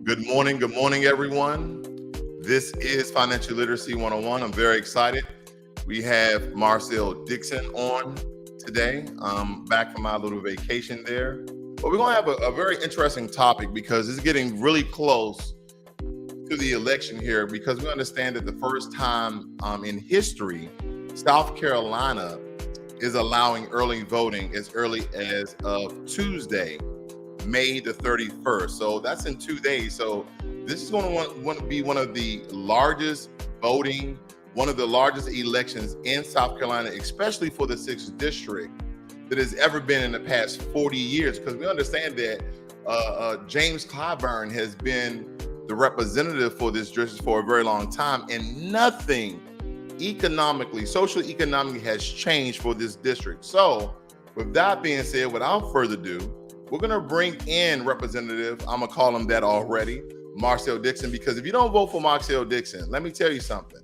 Good morning, everyone. This is Financial Literacy 101. I'm very excited. We have Marcel Dixon on today. I'm back from my little vacation there. But we're going to have a very interesting topic because it's getting really close to the election here, because we understand that the first time in history, South Carolina is allowing early voting as early as of Tuesday, May the 31st. So that's in 2 days. So this is going to be one of the largest voting, one of the largest elections in South Carolina, especially for the 6th district, that has ever been in the past 40 years. Because we understand that James Clyburn has been the representative for this district for a very long time, and nothing socially economically has changed for this district. So with that being said, without further ado, we're going to bring in Representative, I'm going to call him that already, Marcel Dixon, because if you don't vote for Marcel Dixon, let me tell you something.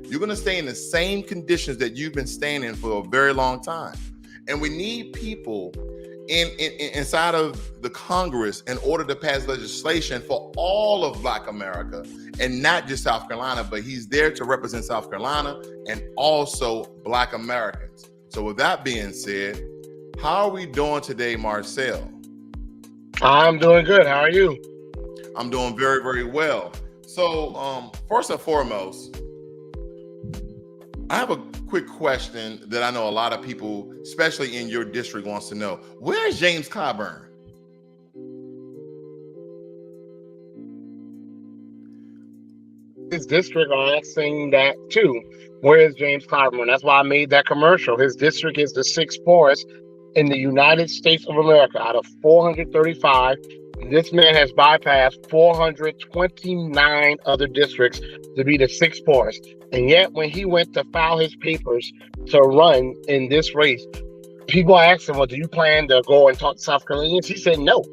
You're going to stay in the same conditions that you've been staying in for a very long time. And we need people inside of the Congress in order to pass legislation for all of Black America, and not just South Carolina, but he's there to represent South Carolina and also Black Americans. So with that being said, how are we doing today, Marcel? I'm doing good. How are you? I'm doing very, very well. So first and foremost, I have a quick question that I know a lot of people, especially in your district, wants to know. Where's James Clyburn? His district are asking that too. Where is James Clyburn? That's why I made that commercial. His district is the 6th poorest in the United States of America. Out of 435, this man has bypassed 429 other districts to be the 6th poorest. And yet, when he went to file his papers to run in this race, people asked him, well, do you plan to go and talk to South Carolinians? He said no.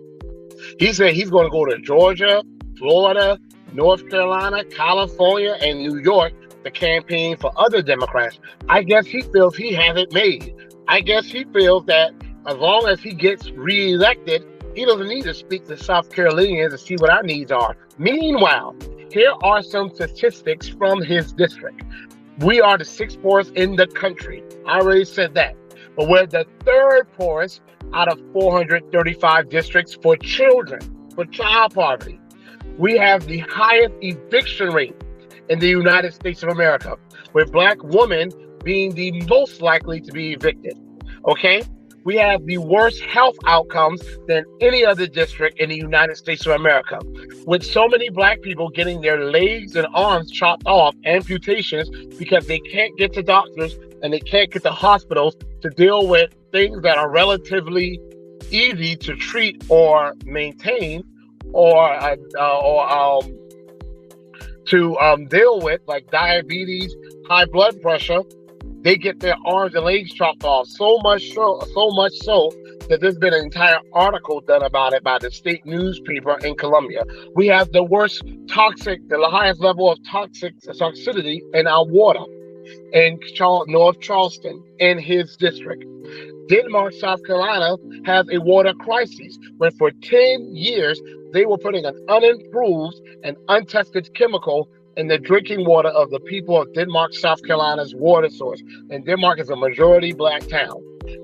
He said he's going to go to Georgia, Florida, North Carolina, California, and New York to campaign for other Democrats. I guess he feels he has it made. I guess he feels that as long as he gets reelected, he doesn't need to speak to South Carolinians to see what our needs are. Meanwhile, here are some statistics from his district. We are the 6th poorest in the country. I already said that. But we're the 3rd poorest out of 435 districts for children, for child poverty. We have the highest eviction rate in the United States of America, with Black women being the most likely to be evicted. Okay? We have the worst health outcomes than any other district in the United States of America, with so many Black people getting their legs and arms chopped off, amputations, because they can't get to doctors and they can't get to hospitals to deal with things that are relatively easy to treat or maintain, or deal with, like diabetes, high blood pressure. They get their arms and legs chopped off. So much so that there's been an entire article done about it by the state newspaper in Columbia. We have the highest level of toxicity in our water in North Charleston, in his district. Denmark, South Carolina has a water crisis, when for 10 years they were putting an unimproved and untested chemical in the drinking water of the people of Denmark, South Carolina's water source. And Denmark is a majority Black town.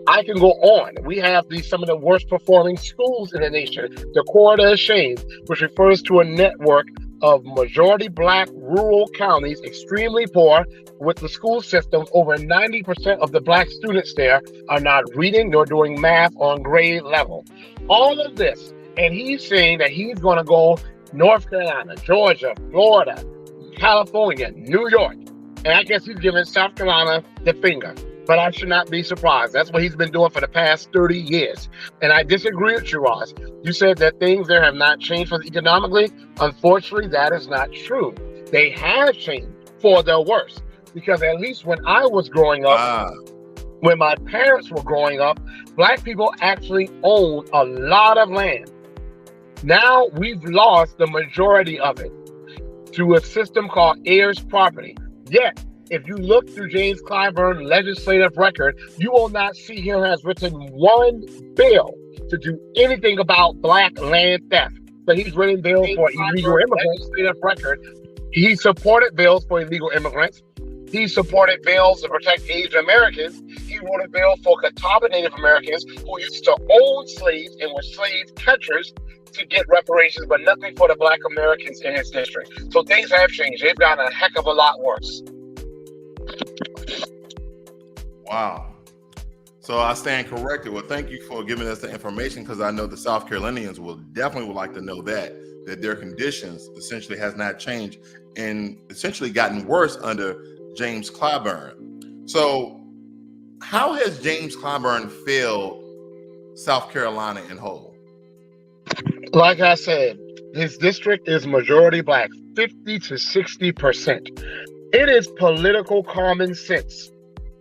I can go on. We have some of the worst performing schools in the nation. The Corridor of Shame, which refers to a network of majority Black rural counties, extremely poor, with the school systems. Over 90% of the Black students there are not reading nor doing math on grade level. All of this, and he's saying that he's going to go North Carolina, Georgia, Florida, California, New York, and I guess he's giving South Carolina the finger. But I should not be surprised. That's what he's been doing for the past 30 years. And I disagree with you, Ross. You said that things there have not changed for economically. Unfortunately, that is not true. They have changed for the worse. Because at least when I was growing up, when my parents were growing up, Black people actually owned a lot of land. Now we've lost the majority of it to a system called heirs property. Yet, if you look through James Clyburn's legislative record, you will not see him has written one bill to do anything about Black land theft. but he's written bills for illegal immigrants. Legislative record. He supported bills for illegal immigrants. He supported bills to protect Asian Americans. He wrote a bill for Catawba Native Americans who used to own slaves and were slave catchers to get reparations, but nothing for the Black Americans in his district. So things have changed. They've gotten a heck of a lot worse. Wow. So I stand corrected. Well, thank you for giving us the information, because I know the South Carolinians will definitely would like to know that their conditions essentially has not changed and essentially gotten worse under James Clyburn. So how has James Clyburn failed South Carolina in whole? Like I said, his district is majority Black, 50 to 60%. It is political common sense.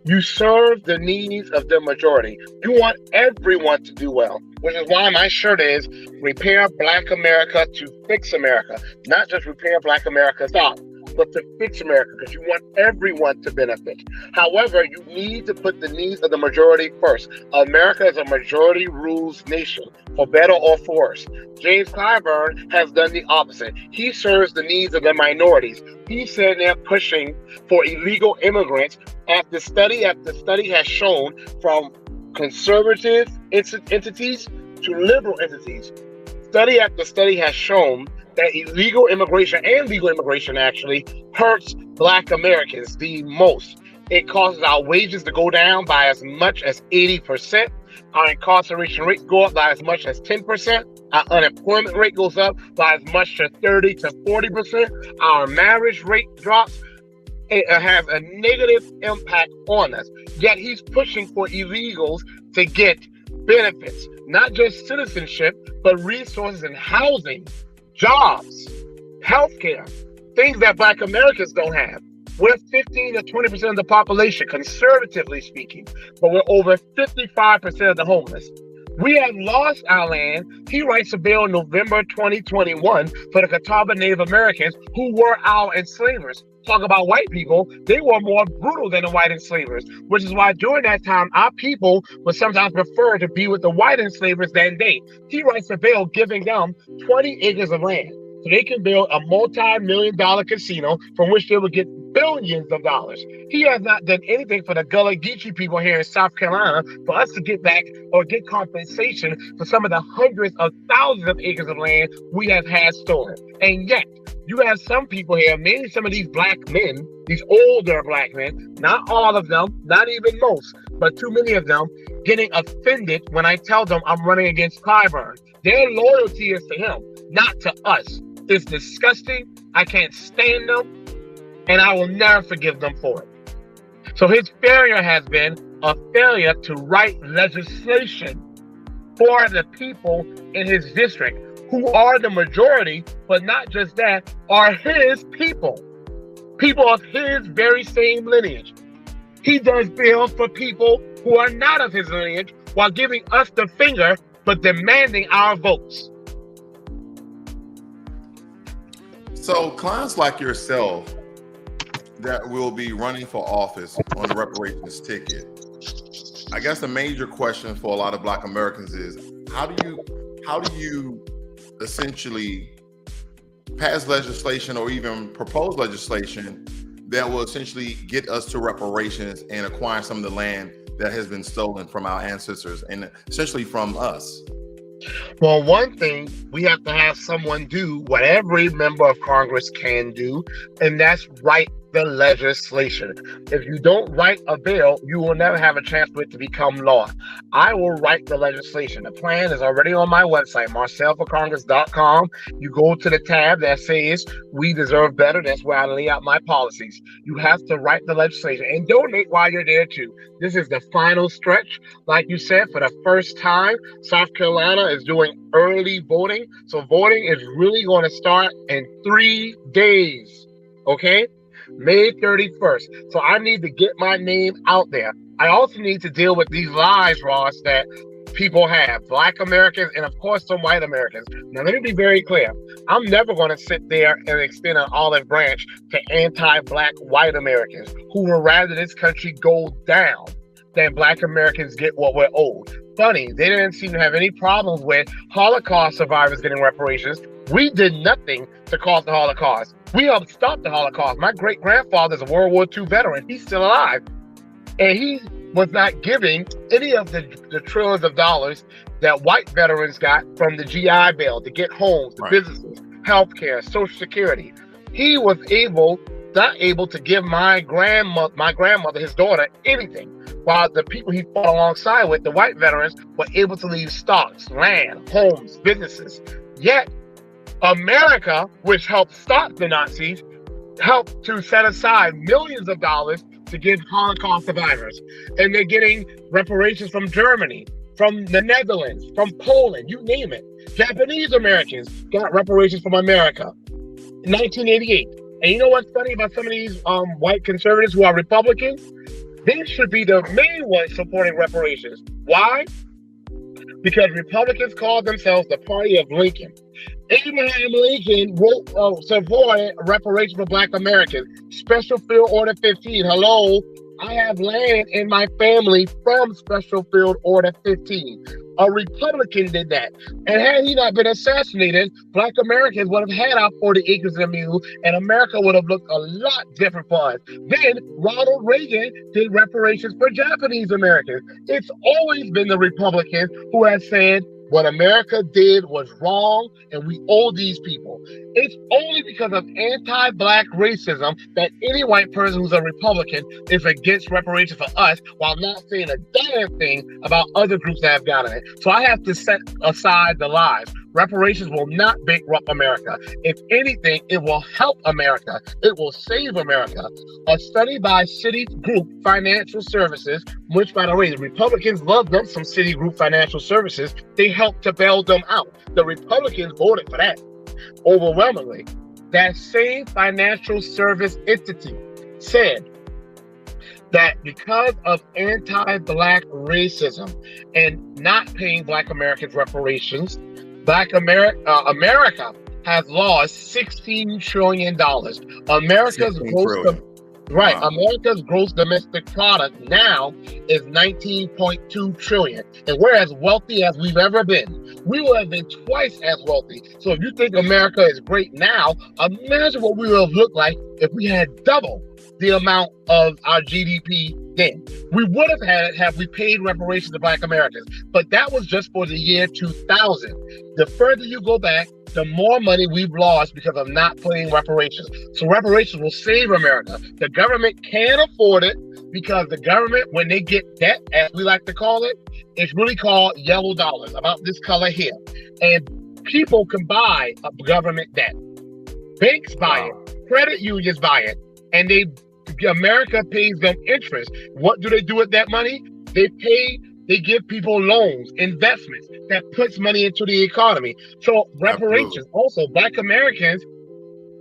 You serve the needs of the majority. You want everyone to do well, which is why my shirt is Repair Black America to Fix America. Not just Repair Black America, stop, but to fix America, because you want everyone to benefit. However, you need to put the needs of the majority first. America is a majority rules nation, for better or for worse. James Clyburn has done the opposite. He serves the needs of the minorities. He's sitting there pushing for illegal immigrants after study has shown, from conservative entities to liberal entities. Study after study has shown that illegal immigration and legal immigration actually hurts Black Americans the most. It causes our wages to go down by as much as 80%. Our incarceration rate go up by as much as 10%. Our unemployment rate goes up by as much as 30 to 40%. Our marriage rate drops. It has a negative impact on us. Yet he's pushing for illegals to get benefits, not just citizenship, but resources in housing, jobs, healthcare, things that Black Americans don't have. We're 15 to 20% of the population, conservatively speaking, but we're over 55% of the homeless. We have lost our land. He writes a bill in November 2021 for the Catawba Native Americans, who were our enslavers. Talk about white people, they were more brutal than the white enslavers, which is why during that time, our people would sometimes prefer to be with the white enslavers than they. He writes a bill giving them 20 acres of land so they can build a multi-million-dollar casino from which they would get billions of dollars. He has not done anything for the Gullah Geechee people here in South Carolina for us to get back or get compensation for some of the hundreds of thousands of acres of land we have had stolen. And yet, you have some people here, maybe some of these Black men, these older Black men, not all of them, not even most, but too many of them, getting offended when I tell them I'm running against Clyburn. Their loyalty is to him, not to us. It's disgusting. I can't stand them, and I will never forgive them for it. So his failure has been a failure to write legislation for the people in his district, who are the majority, but not just that, are his people of his very same lineage. He does bills for people who are not of his lineage while giving us the finger, but demanding our votes. So clients like yourself that will be running for office on the reparations ticket, I guess the major question for a lot of Black Americans is, how do you essentially pass legislation or even propose legislation that will essentially get us to reparations and acquire some of the land that has been stolen from our ancestors and essentially from us? Well, one thing, we have to have someone do what every member of Congress can do, and that's write the legislation. If you don't write a bill, you will never have a chance for it to become law. I will write the legislation. The plan is already on my website, marcelforcongress.com. You go to the tab that says We Deserve Better. That's where I lay out my policies. You have to write the legislation and donate while you're there too. This is the final stretch. Like you said, for the first time, South Carolina is doing early voting. So voting is really going to start in 3 days. Okay? May 31st. So I need to get my name out there. I also need to deal with these lies, Ross, that people have, Black Americans and of course some white Americans. Now let me be very clear. I'm never going to sit there and extend an olive branch to anti-Black white Americans who would rather this country go down than Black Americans get what we're owed. Funny, they didn't seem to have any problems with Holocaust survivors getting reparations. We did nothing to cause the Holocaust. We helped stop the Holocaust. My great-grandfather is a World War II veteran. He's still alive. And he was not giving any of the trillions of dollars that white veterans got from the GI Bill to get homes, the businesses, healthcare, Social Security. He was not able to give my grandmother, his daughter, anything. While the people he fought alongside with, the white veterans, were able to leave stocks, land, homes, businesses. Yet, America, which helped stop the Nazis, helped to set aside millions of dollars to give Holocaust survivors. And they're getting reparations from Germany, from the Netherlands, from Poland, you name it. Japanese Americans got reparations from America in 1988. And you know what's funny about some of these white conservatives who are Republicans? They should be the main ones supporting reparations. Why? Because Republicans call themselves the party of Lincoln. Abraham Lincoln supported reparations for Black Americans. Special Field Order 15. Hello, I have land in my family from Special Field Order 15. A Republican did that. And had he not been assassinated, Black Americans would have had our 40 acres and a mule, and America would have looked a lot different for us. Then Ronald Reagan did reparations for Japanese Americans. It's always been the Republicans who have said, what America did was wrong, and we owe these people. It's only because of anti-Black racism that any white person who's a Republican is against reparations for us, while not saying a damn thing about other groups that have gotten it. So I have to set aside the lies. Reparations will not bankrupt America. If anything, it will help America. It will save America. A study by Citigroup Financial Services, which, by the way, the Republicans love them some Citigroup Financial Services. They helped to bail them out. The Republicans voted for that overwhelmingly. That same financial service entity said that because of anti-Black racism and not paying Black Americans reparations, America has lost $16 trillion. America's gross domestic product now is $19.2 trillion. And we're as wealthy as we've ever been. We will have been twice as wealtly. So if you think America is great now, imagine what we would have looked like if we had double the amount of our GDP then. We would have had it had we paid reparations to Black Americans. But that was just for the year 2000. The further you go back, the more money we've lost because of not paying reparations. So reparations will save America. The government can't afford it because the government, when they get debt, as we like to call it, it's really called yellow dollars, about this color here. And people can buy a government debt. Banks buy it. Credit unions buy it. And America pays them interest. What do they do with that money? They give people loans, investments that puts money into the economy. So reparations. Absolutely. Also, Black Americans,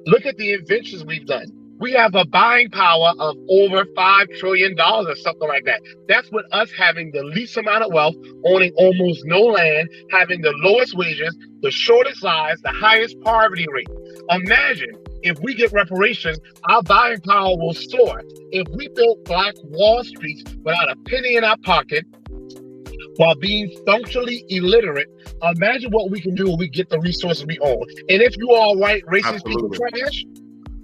look at the inventions we've done. We have a buying power of over $5 trillion or something like that. That's with us having the least amount of wealth, owning almost no land, having the lowest wages, the shortest lives, the highest poverty rate. Imagine if we get reparations, our buying power will soar. If we built Black Wall Street without a penny in our pocket, while being functionally illiterate, imagine what we can do when we get the resources we own. And if you are a white racist piece of trash,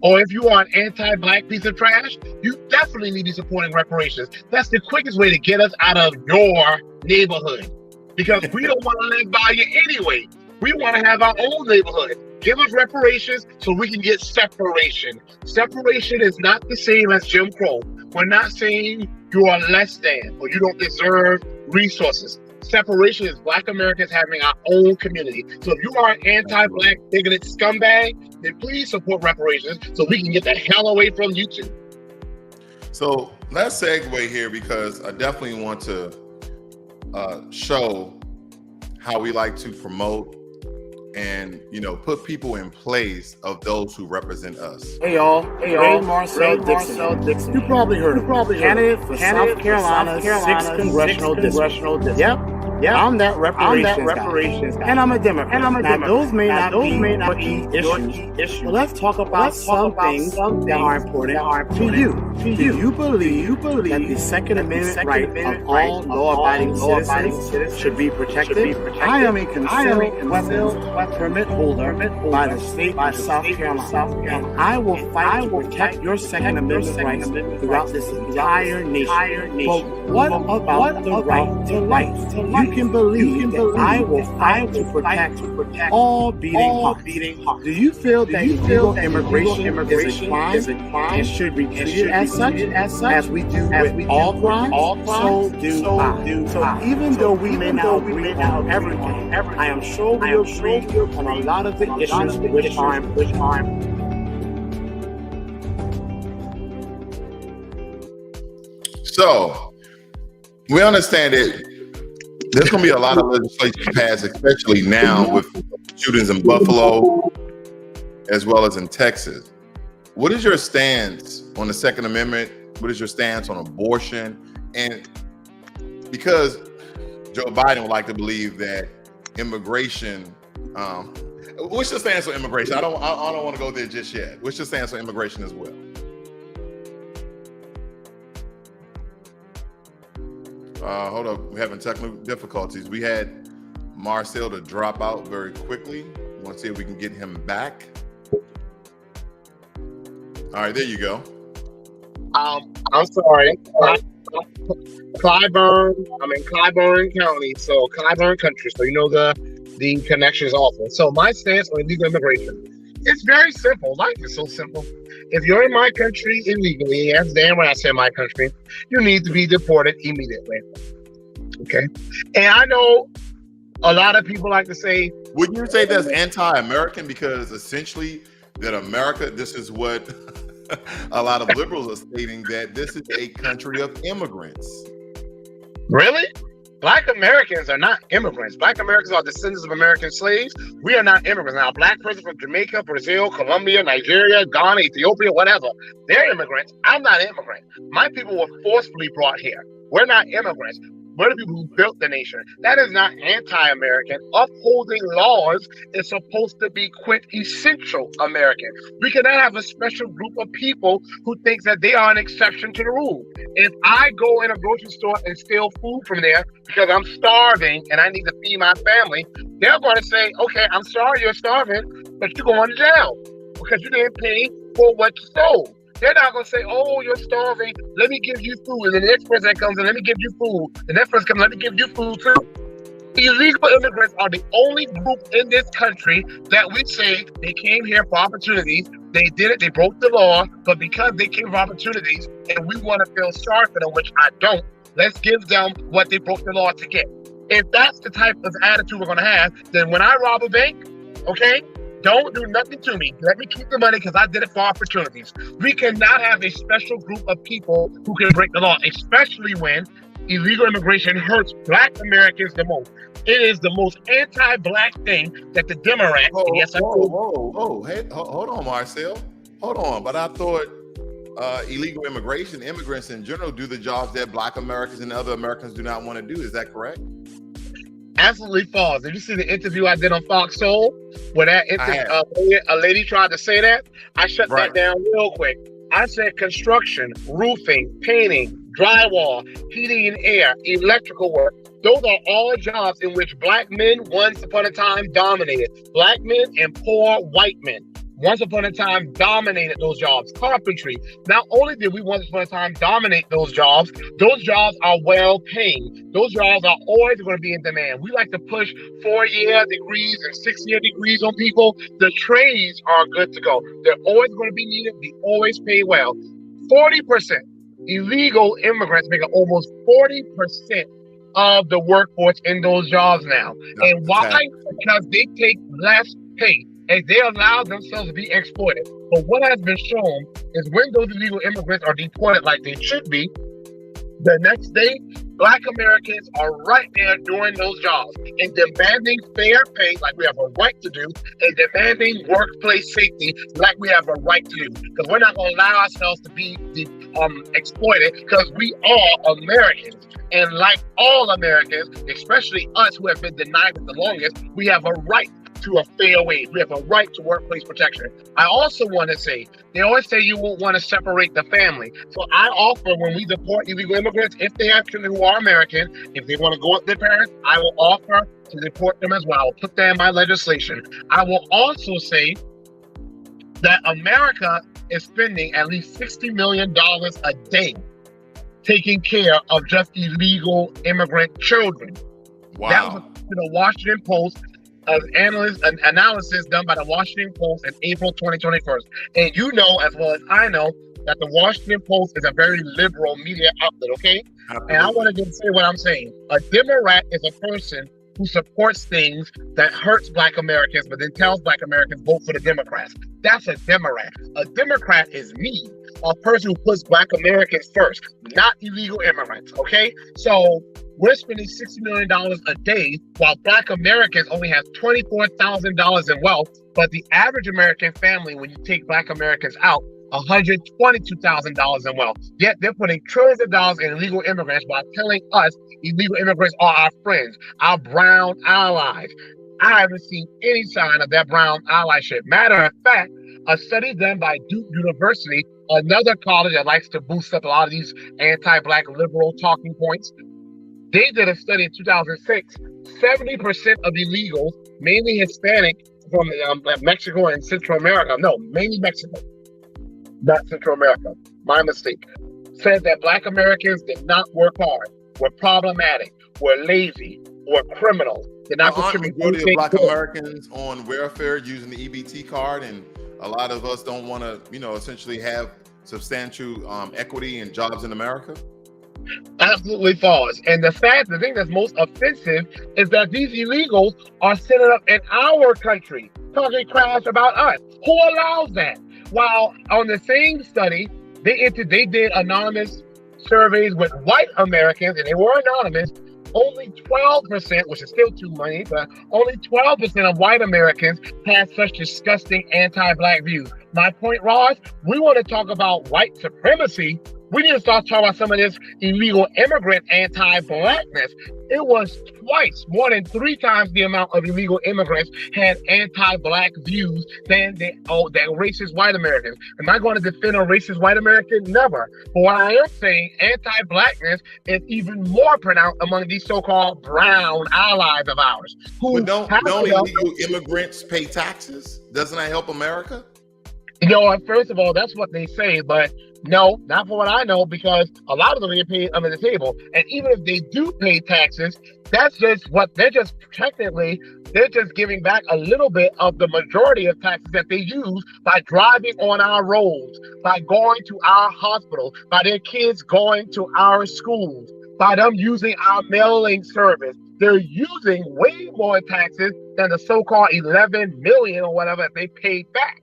or if you are an anti-Black piece of trash, you definitely need to be supporting reparations. That's the quickest way to get us out of your neighborhood. Because we don't want to live by you anyway. We want to have our own neighborhood. Give us reparations so we can get separation. Separation is not the same as Jim Crow. We're not saying you are less than or you don't deserve resources. Separation is Black Americans having our own community. So if you are an anti-Black bigoted scumbag, then please support reparations so we can get the hell away from you too. So let's segue here because I definitely want to show how we like to promote and, put people in place of those who represent us. Hey y'all, Marcel Dixon. You probably heard of him. Candidate for South Carolina's 6th Congressional District. Yep. I'm that reparations guy. And I'm a Democrat. Now, those may not be your issues. But let's talk about some things that are important to you. Do you believe that the Second Amendment right of all law-abiding citizens should be protected? I am a concealed weapons permit holder by the state of South Carolina, and I will fight to protect your Second Amendment rights throughout this entire nation. But what about the right to life? You can believe that I will fight to protect all beating hearts. Do you feel that illegal immigration is a crime and should be treated as such as we do with all crimes? So do I. So even though we may not agree on everything, I am sure we agree on a lot of the issues which are important. So we understand that there's going to be a lot of legislation passed, especially now with shootings in Buffalo as well as in Texas. What is your stance on the Second Amendment? What is your stance on abortion? And because Joe Biden would like to believe that immigration, what's your stance on immigration? I don't want to go there just yet. What's your stance on immigration as well? Hold up, we're having technical difficulties. We had Marcel to drop out very quickly. We want to see if we can get him back. All right, there you go. I'm sorry. Clyburn. I'm in Clyburn County, so Clyburn country. So you know the connection is awful. So my stance on illegal immigration, it's very simple. Life is so simple. If you're in my country illegally, as Dan when I say my country, you need to be deported immediately. Okay? And I know a lot of people like to say, would you say that's anti-American? Because essentially that America, this is what a lot of liberals are stating, that this is a country of immigrants. Really? Black Americans are not immigrants. Black Americans are descendants of American slaves. We are not immigrants. Now, a black person from Jamaica, Brazil, Colombia, Nigeria, Ghana, Ethiopia, whatever, they're immigrants. I'm not an immigrant. My people were forcefully brought here. We're not immigrants. We're the people who built the nation. That is not anti-American. Upholding laws is supposed to be quintessential American. We cannot have a special group of people who thinks that they are an exception to the rule. If I go in a grocery store and steal food from there because I'm starving and I need to feed my family, they're going to say, okay, I'm sorry you're starving, but you're going to jail because you didn't pay for what you stole. They're not going to say, oh, you're starving, let me give you food. And then the next person that comes in, let me give you food. The next person comes, let me give you food too. Illegal immigrants are the only group in this country that we say they came here for opportunities. They did it, they broke the law, but because they came for opportunities and we want to feel sorry for them, which I don't, let's give them what they broke the law to get. If that's the type of attitude we're going to have, then when I rob a bank, okay, don't do nothing to me. Let me keep the money because I did it for opportunities. We cannot have a special group of people who can break the law, especially when illegal immigration hurts Black Americans the most. It is the most anti-Black thing that the Democrats. Hey, hold on, Marcel. Hold on. But I thought illegal immigration, immigrants in general, do the jobs that Black Americans and other Americans do not want to do. Is that correct? Absolutely false. Did you see the interview I did on Fox Soul where that a lady tried to say that? I shut that down real quick. I said construction, roofing, painting, drywall, heating and air, electrical work. Those are all jobs in which Black men once upon a time dominated. Black men and poor white men once upon a time dominated those jobs. Carpentry. Not only did we once upon a time dominate those jobs are well paying. Those jobs are always going to be in demand. We like to push 4-year degrees and 6-year degrees on people. The trades are good to go. They're always going to be needed. They always pay well. 40% illegal immigrants make almost 40% of the workforce in those jobs now. And why? Because they take less pay. And they allow themselves to be exploited. But what has been shown is when those illegal immigrants are deported like they should be, The next day, Black Americans are right there doing those jobs and demanding fair pay like we have a right to do, and demanding workplace safety like we have a right to do. Because we're not going to allow ourselves to be exploited, because we are Americans. And like all Americans, especially us who have been denied it the longest, we have a right to a fair wage. We have a right to workplace protection. I also want to say, they always say you won't want to separate the family. So I offer, when we deport illegal immigrants, if they have children who are American, if they want to go with their parents, I will offer to deport them as well. I'll put that in my legislation. I will also say that America is spending at least $60 million a day taking care of just illegal immigrant children. Wow. That was the Washington Post. An analysis done by the Washington Post in April 2021. And you know, as well as I know, that the Washington Post is a very liberal media outlet, okay? Absolutely. And I want to just say what I'm saying. A Democrat is a person who supports things that hurts Black Americans, but then tells Black Americans vote for the Democrats. That's a Democrat. A Democrat is me, a person who puts Black Americans first, not illegal immigrants, okay? So we're spending $60 million a day while Black Americans only have $24,000 in wealth, but the average American family, when you take Black Americans out, $122,000 in wealth. Yet they're putting trillions of dollars in illegal immigrants while telling us illegal immigrants are our friends, our brown allies. I haven't seen any sign of that brown allyship. Matter of fact, a study done by Duke University, another college that likes to boost up a lot of these anti-Black liberal talking points, they did a study in 2006. 70% of illegals, mainly Hispanic from Mexico and Central America, no, mainly Mexico, not Central America, my mistake, said that Black Americans did not work hard, were problematic, were lazy, were criminals, did not contribute anything. Black Americans on welfare using the EBT card, and a lot of us don't want to, essentially have substantial equity and jobs in America? Absolutely false. And the thing that's most offensive is that these illegals are setting up in our country, talking trash about us. Who allows that? While on the same study, they did anonymous surveys with white Americans, and they were anonymous. Only 12%, which is still too many, but only 12% of white Americans had such disgusting anti-Black views. My point, Ross, we want to talk about white supremacy. We need to start talking about some of this illegal immigrant anti-Blackness. It was more than 3 times the amount of illegal immigrants had anti-Black views than that racist white Americans. Am I going to defend a racist white American? Never. But what I am saying, anti-Blackness is even more pronounced among these so-called brown allies of ours. But don't illegal immigrants pay taxes? Doesn't that help America? First of all, that's what they say, but no, not for what I know, because a lot of them get paid under the table. And even if they do pay taxes, that's just they're just giving back a little bit of the majority of taxes that they use by driving on our roads, by going to our hospitals, by their kids going to our schools, by them using our mailing service. They're using way more taxes than the so-called 11 million or whatever they paid back.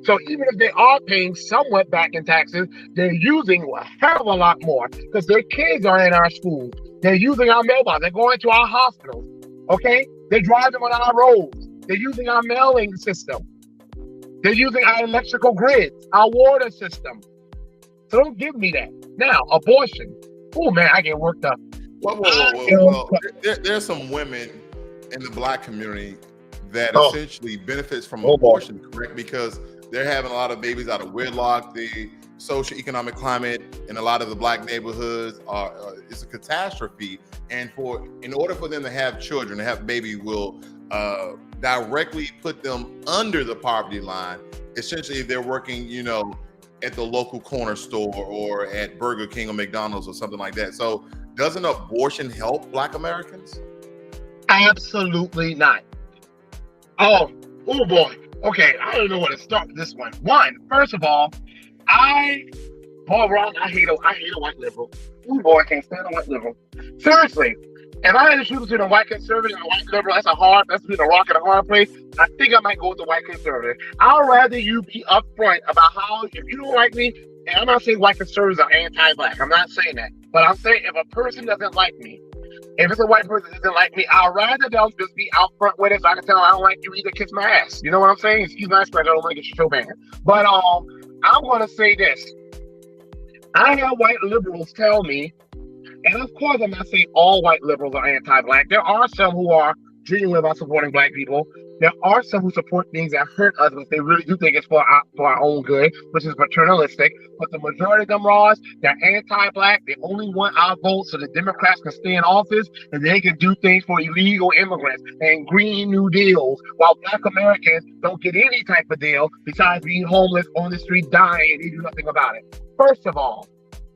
So even if they are paying somewhat back in taxes, they're using a hell of a lot more because their kids are in our schools. They're using our mailbox. They're going to our hospitals. Okay? They're driving on our roads. They're using our mailing system. They're using our electrical grids, our water system. So don't give me that. Now, abortion. Oh man, I get worked up. Well, there's some women in the Black community that essentially benefits from abortion, correct? Because they're having a lot of babies out of wedlock. The socioeconomic climate in a lot of the Black neighborhoods is a catastrophe. And in order for them to have children, to have baby, will directly put them under the poverty line. Essentially, if they're working, at the local corner store or at Burger King or McDonald's or something like that. So doesn't abortion help Black Americans? Absolutely not. Oh boy. Okay, I don't know where to start with this one. First of all, Ron, I hate a white liberal. Oh boy, I can't stand a white liberal. Seriously, if I had to choose between a white conservative and a white liberal, that's between a rock and a hard place. I think I might go with the white conservative. I'd rather you be upfront about how, if you don't like me, And I'm not saying white conservatives are anti-black. I'm not saying that. But I'm saying if a person doesn't like me, if it's a white person that doesn't like me, I'd rather them just be out front with it so I can tell them I don't like you either, kiss my ass. You know what I'm saying? Excuse my expression, I don't want to get your show banned. But I'm going to say this. I have white liberals tell me, and of course I'm not saying all white liberals are anti-black. There are some who are genuine about supporting black people. There are some who support things that hurt us, but they really do think it's for our own good, which is paternalistic. But the majority of them, Ross, they're anti-black. They only want our votes so the Democrats can stay in office and they can do things for illegal immigrants and Green New Deals, while black Americans don't get any type of deal besides being homeless on the street, dying, and they do nothing about it. First of all,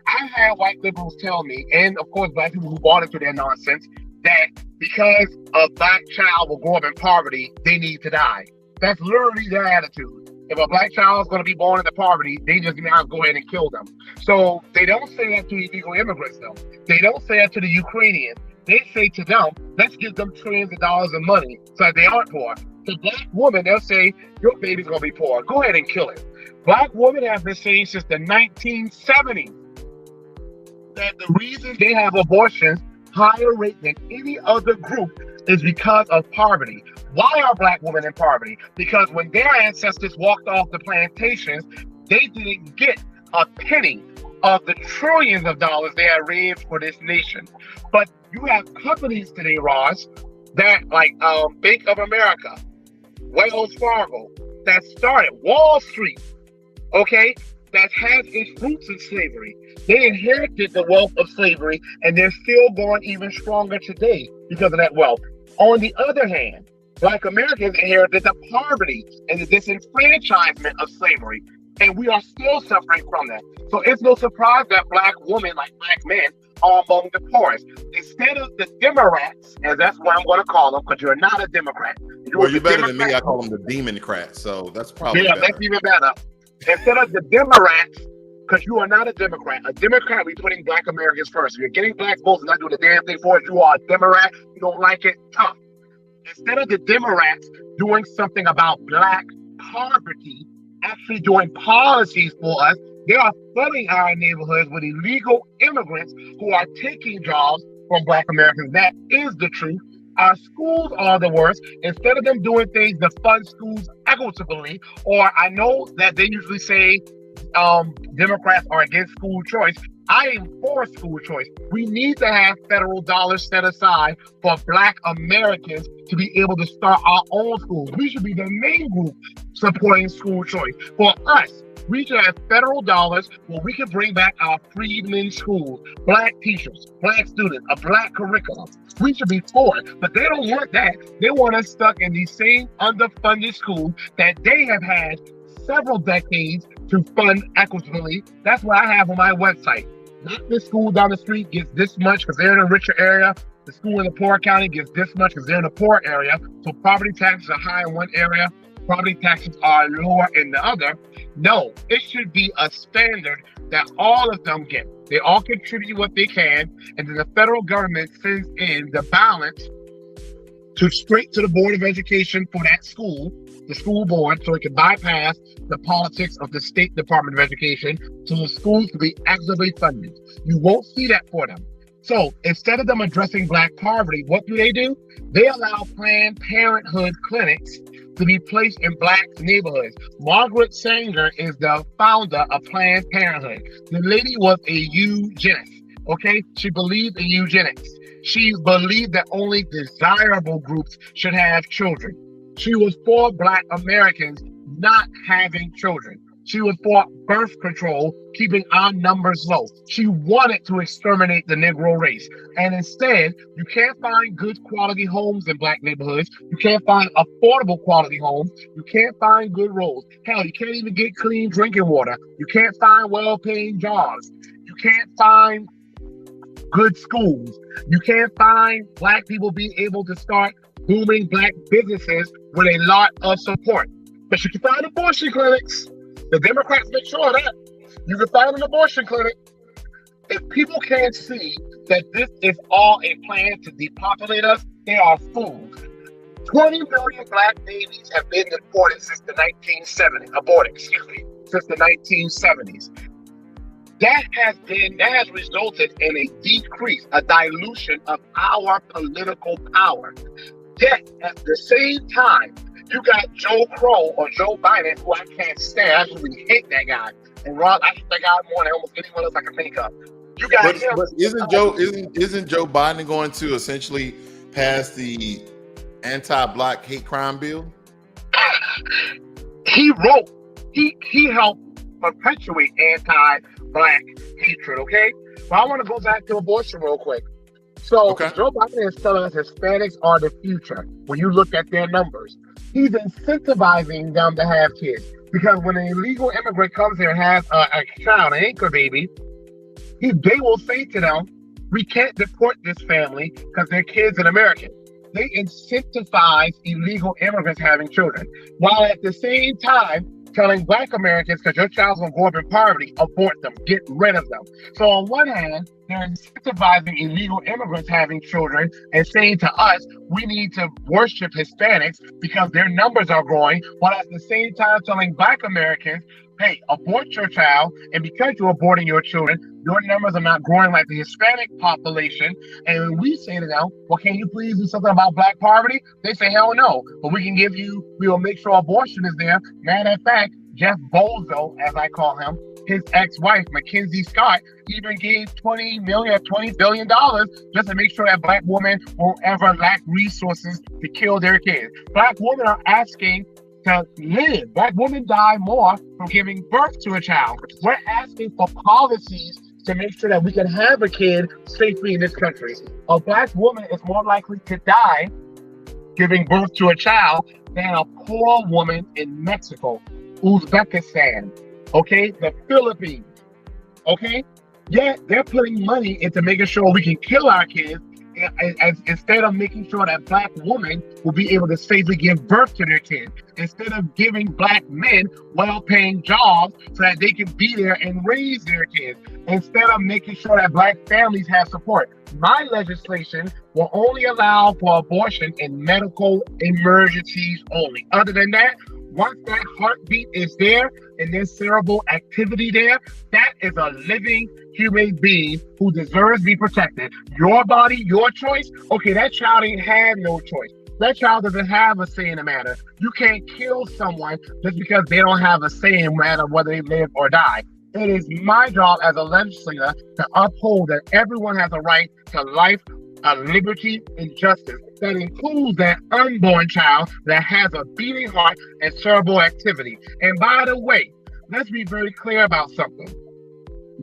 I've had white liberals tell me, and of course black people who bought into their nonsense, that because a black child will grow up in poverty, they need to die. That's literally their attitude. If a black child is going to be born into poverty, they just now go ahead and kill them. So they don't say that to illegal immigrants, though. They don't say that to the Ukrainians. They say to them, let's give them trillions of dollars of money so that they aren't poor. To black women, they'll say, your baby's going to be poor. Go ahead and kill it. Black women have been saying since the 1970s that the reason they have abortions higher rate than any other group is because of poverty. Why are black women in poverty? Because when their ancestors walked off the plantations, they didn't get a penny of the trillions of dollars they had raised for this nation. But you have companies today, Ross, that like Bank of America, Wells Fargo, that started Wall Street, okay, that has its roots in slavery. They inherited the wealth of slavery, and they're still going even stronger today because of that wealth. On the other hand, black Americans inherited the poverty and the disenfranchisement of slavery, and we are still suffering from that. So it's no surprise that black women, like black men, are among the poorest. Instead of the Democrats, and that's what I'm going to call them, because you're not a Democrat. Well, you're better than me. I call them the Democrats, so that's probably better. That's even better. Instead of the Democrats, because you are not a Democrat. A Democrat, we putting black Americans first. If you're getting black votes and not doing the damn thing for us, you are a Democrat. You don't like it, tough. Instead of the Democrats doing something about black poverty, actually doing policies for us, they are flooding our neighborhoods with illegal immigrants who are taking jobs from black Americans. That is the truth. Our schools are the worst. Instead of them doing things to fund schools equitably, or I know that they usually say Democrats are against school choice. I am for school choice. We need to have federal dollars set aside for black Americans to be able to start our own schools. We should be the main group supporting school choice. For us, we should have federal dollars where we can bring back our freedmen schools, black teachers, black students, a black curriculum. We should be for it, but they don't want that. They want us stuck in these same underfunded schools that they have had several decades to fund equitably. That's what I have on my website. Not this school down the street gets this much because they're in a richer area. The school in the poor county gets this much because they're in a poor area. So property taxes are high in one area, property taxes are lower in the other. No, it should be a standard that all of them get. They all contribute what they can, and then the federal government sends in the balance to straight to the Board of Education for that school, the school board, so it can bypass the politics of the State Department of Education, so the schools can be actively funded. You won't see that for them. So instead of them addressing black poverty, what do? They allow Planned Parenthood clinics to be placed in black neighborhoods. Margaret Sanger is the founder of Planned Parenthood. The lady was a eugenist, okay? She believed in eugenics. She believed that only desirable groups should have children. She was for black Americans not having children. She was for birth control, keeping our numbers low. She wanted to exterminate the Negro race. And instead, you can't find good quality homes in black neighborhoods. You can't find affordable quality homes. You can't find good roads. Hell, you can't even get clean drinking water. You can't find well-paying jobs. You can't find good schools. You can't find black people being able to start booming black businesses with a lot of support. But you can find abortion clinics. The Democrats make sure of that. You can find an abortion clinic. If people can't see that this is all a plan to depopulate us, they are fools. 20 million black babies have been aborted since the 1970s. Since the 1970s. that has resulted in a decrease, a dilution of our political power. Yet at the same time, you got Joe Crow or Joe Biden, who I can't stand. I absolutely hate that guy. And Rob, I hate that guy more than almost anyone else I can think of. You got him. But isn't Joe Biden going to essentially pass the anti-black hate crime bill? He helped perpetuate anti-black hatred, okay? But I want to go back to abortion real quick. So Joe Biden is telling us Hispanics are the future when you look at their numbers. He's incentivizing them to have kids. Because when an illegal immigrant comes here and has a child, an anchor baby, they will say to them, we can't deport this family because their kids are American. They incentivize illegal immigrants having children, while at the same time telling Black Americans, because your child's going to grow up in poverty, abort them, get rid of them. So on one hand, they're incentivizing illegal immigrants having children and saying to us, we need to worship Hispanics because their numbers are growing, while at the same time telling Black Americans, hey, abort your child, and because you're aborting your children, your numbers are not growing like the Hispanic population. And when we say to them, well, can you please do something about Black poverty? They say, hell no. But we will make sure abortion is there. Matter of fact, Jeff Bozo, as I call him, his ex-wife, Mackenzie Scott, even gave $20 billion just to make sure that Black women won't ever lack resources to kill their kids. Black women are asking to live. Black women die more from giving birth to a child. We're asking for policies to make sure that we can have a kid safely in this country. A Black woman is more likely to die giving birth to a child than a poor woman in Mexico, Uzbekistan, okay, the Philippines, okay? Yeah, they're putting money into making sure we can kill our kids instead of making sure that Black women will be able to safely give birth to their kids, instead of giving Black men well-paying jobs so that they can be there and raise their kids, instead of making sure that Black families have support. My legislation will only allow for abortion in medical emergencies only. Other than that, once that heartbeat is there and there's cerebral activity there, that is a living human being who deserves to be protected. Your body, your choice. Okay, that child ain't had no choice. That child doesn't have a say in the matter. You can't kill someone just because they don't have a say in the matter whether they live or die. It is my job as a legislator to uphold that everyone has a right to life, liberty, and justice. That includes that unborn child that has a beating heart and cerebral activity. And by the way, let's be very clear about something.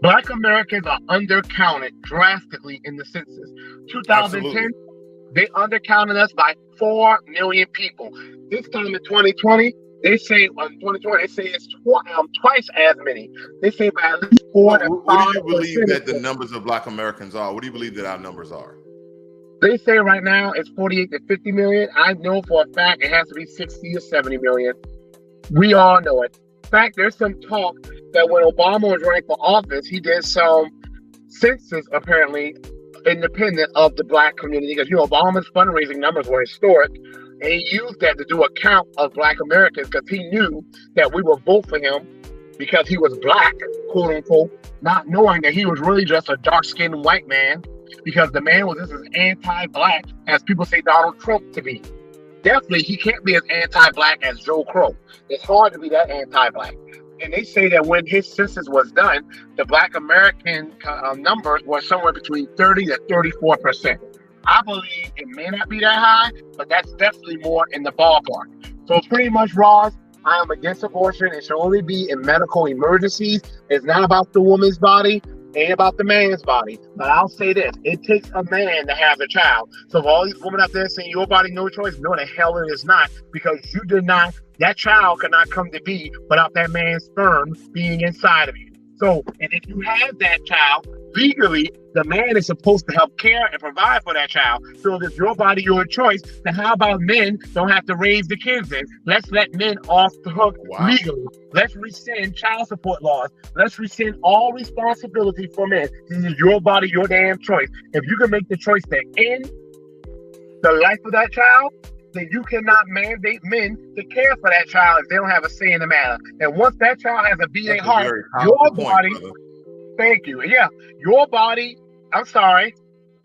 Black Americans are undercounted drastically in the census. 2010, Absolutely. They undercounted us by 4 million people. This time in 2020, they say it's twice as many. They say by at least 4 to 5%. What do you believe that the numbers of Black Americans are? What do you believe that our numbers are? They say right now it's 48 to 50 million. I know for a fact it has to be 60 or 70 million. We all know it. In fact, there's some talk that when Obama was running for office, he did some census apparently independent of the Black community, because Obama's fundraising numbers were historic, and he used that to do a count of Black Americans because he knew that we would vote for him because he was Black, quote unquote, not knowing that he was really just a dark-skinned white man, because the man was just as anti-Black as people say Donald Trump to be. Definitely, he can't be as anti-Black as Joe Crow. It's hard to be that anti-Black. And they say that when his census was done, the Black American numbers were somewhere between 30 to 34%. I believe it may not be that high, but that's definitely more in the ballpark. So pretty much, Ross, I am against abortion. It should only be in medical emergencies. It's not about the woman's body. Ain't about the man's body. But I'll say this, it takes a man to have a child. So for all these women out there saying your body, no choice, no, the hell it is not, because you did not, that child could not come to be without that man's sperm being inside of you. So, and if you have that child, legally, the man is supposed to help care and provide for that child. So if it's your body, your choice, then how about men don't have to raise the kids then? Let's let men off the hook legally. Let's rescind child support laws. Let's rescind all responsibility for men. This is your body, your damn choice. If you can make the choice to end the life of that child, then you cannot mandate men to care for that child if they don't have a say in the matter. And once that child has a beating heart, your body, Thank you. Yeah, your body, I'm sorry.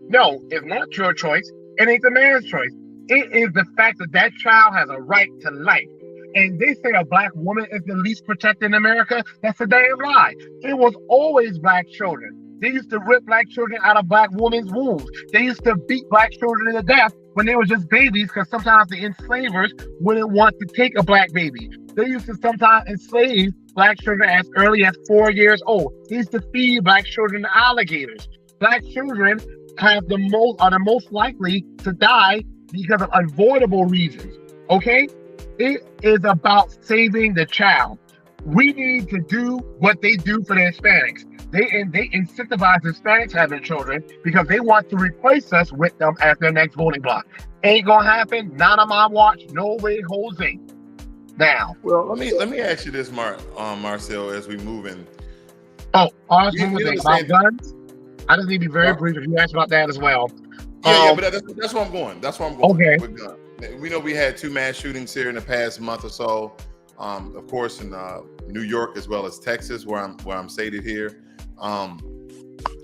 No, it's not your choice. It ain't the man's choice. It is the fact that that child has a right to life. And they say a black woman is the least protected in America. That's a damn lie. It was always black children. They used to rip black children out of black women's wombs. They used to beat black children to death when they were just babies because sometimes the enslavers wouldn't want to take a black baby. They used to sometimes enslave black children as early as 4 years old. They used to feed black children to alligators. Black children are the most likely to die because of avoidable reasons. Okay? It is about saving the child. We need to do what they do for the Hispanics. They incentivize Hispanics having children because they want to replace us with them as their next voting bloc. Ain't gonna happen. Not on my watch. No way, Jose. Now, well, let me ask you this, Marcel, as we move in. Oh, about guns. I just need to be very brief if you ask about that as well. Yeah, but that's where I'm going. That's where I'm going. Okay. With guns. We know we had 2 mass shootings here in the past month or so. Of course, in New York as well as Texas, where I'm stated here.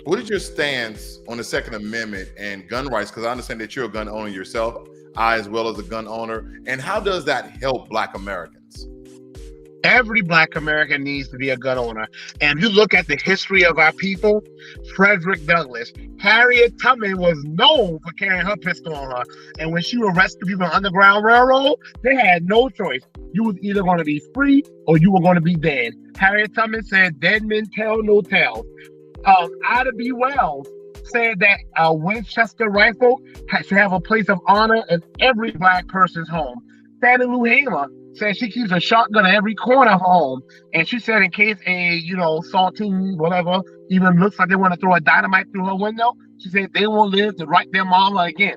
What is your stance on the Second Amendment and gun rights? Because I understand that you're a gun owner yourself, I as well as a gun owner. And how does that help Black Americans? Every Black American needs to be a gun owner. And if you look at the history of our people, Frederick Douglass, Harriet Tubman was known for carrying her pistol on her. And when she arrested people on the Underground Railroad, they had no choice. You was either going to be free or you were going to be dead. Harriet Tubman said, "Dead men tell no tales." Ida B. Wells said that a Winchester rifle should have a place of honor in every Black person's home. Fannie Lou Hamer said she keeps a shotgun at every corner of her home. And she said in case a, saltine, whatever, even looks like they want to throw a dynamite through her window, she said they won't live to write their mama again.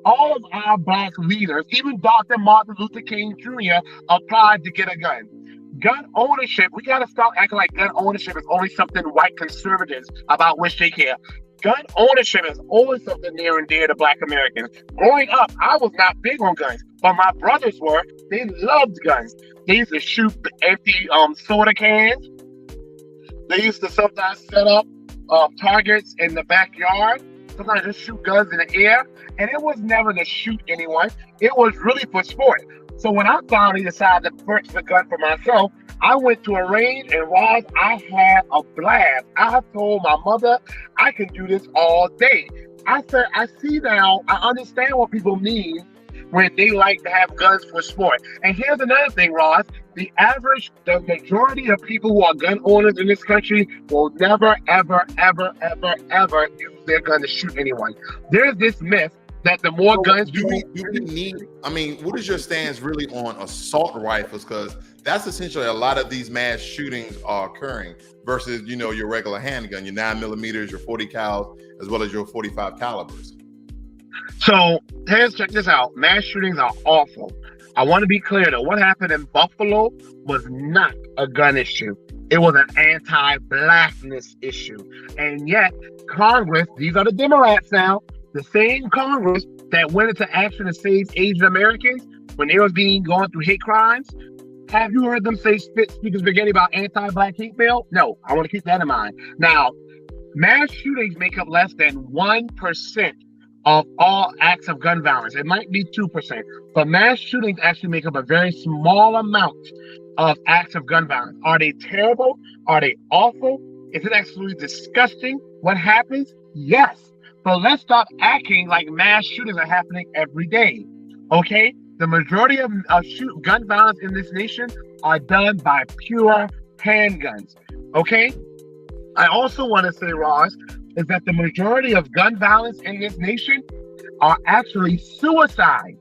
All of our Black leaders, even Dr. Martin Luther King Jr., applied to get a gun. Gun ownership, we got to stop acting like gun ownership is only something white conservatives about which they care. Gun ownership is always something near and dear to Black Americans. Growing up, I was not big on guns, but my brothers were. They loved guns. They used to shoot empty soda cans. They used to sometimes set up targets in the backyard. Sometimes just shoot guns in the air. And it was never to shoot anyone. It was really for sport. So when I finally decided to purchase a gun for myself, I went to a range and Roz, I had a blast. I told my mother I can do this all day. I said, I see now, I understand what people mean when they like to have guns for sport. And here's another thing, Roz. The majority of people who are gun owners in this country will never, ever, ever, ever, ever use their gun to shoot anyone. There's this myth that the more guns do we need, what is your stance really on assault rifles? Because that's essentially a lot of these mass shootings are occurring versus, your regular handgun, your 9mm, your 40 cals, as well as your 45 calibers. So check this out. Mass shootings are awful. I want to be clear though. What happened in Buffalo was not a gun issue. It was an anti-Blackness issue. And yet Congress, these are the Democrats now, the same Congress that went into action to save Asian Americans when they was going through hate crimes. Have you heard them say speaking spaghetti about anti-Black hate bill? No, I want to keep that in mind. Now, mass shootings make up less than 1% of all acts of gun violence. It might be 2%, but mass shootings actually make up a very small amount of acts of gun violence. Are they terrible? Are they awful? Is it absolutely disgusting what happens? Yes. But let's stop acting like mass shootings are happening every day, okay? The majority of gun violence in this nation are done by pure handguns, okay? I also want to say, Ross, is that the majority of gun violence in this nation are actually suicides.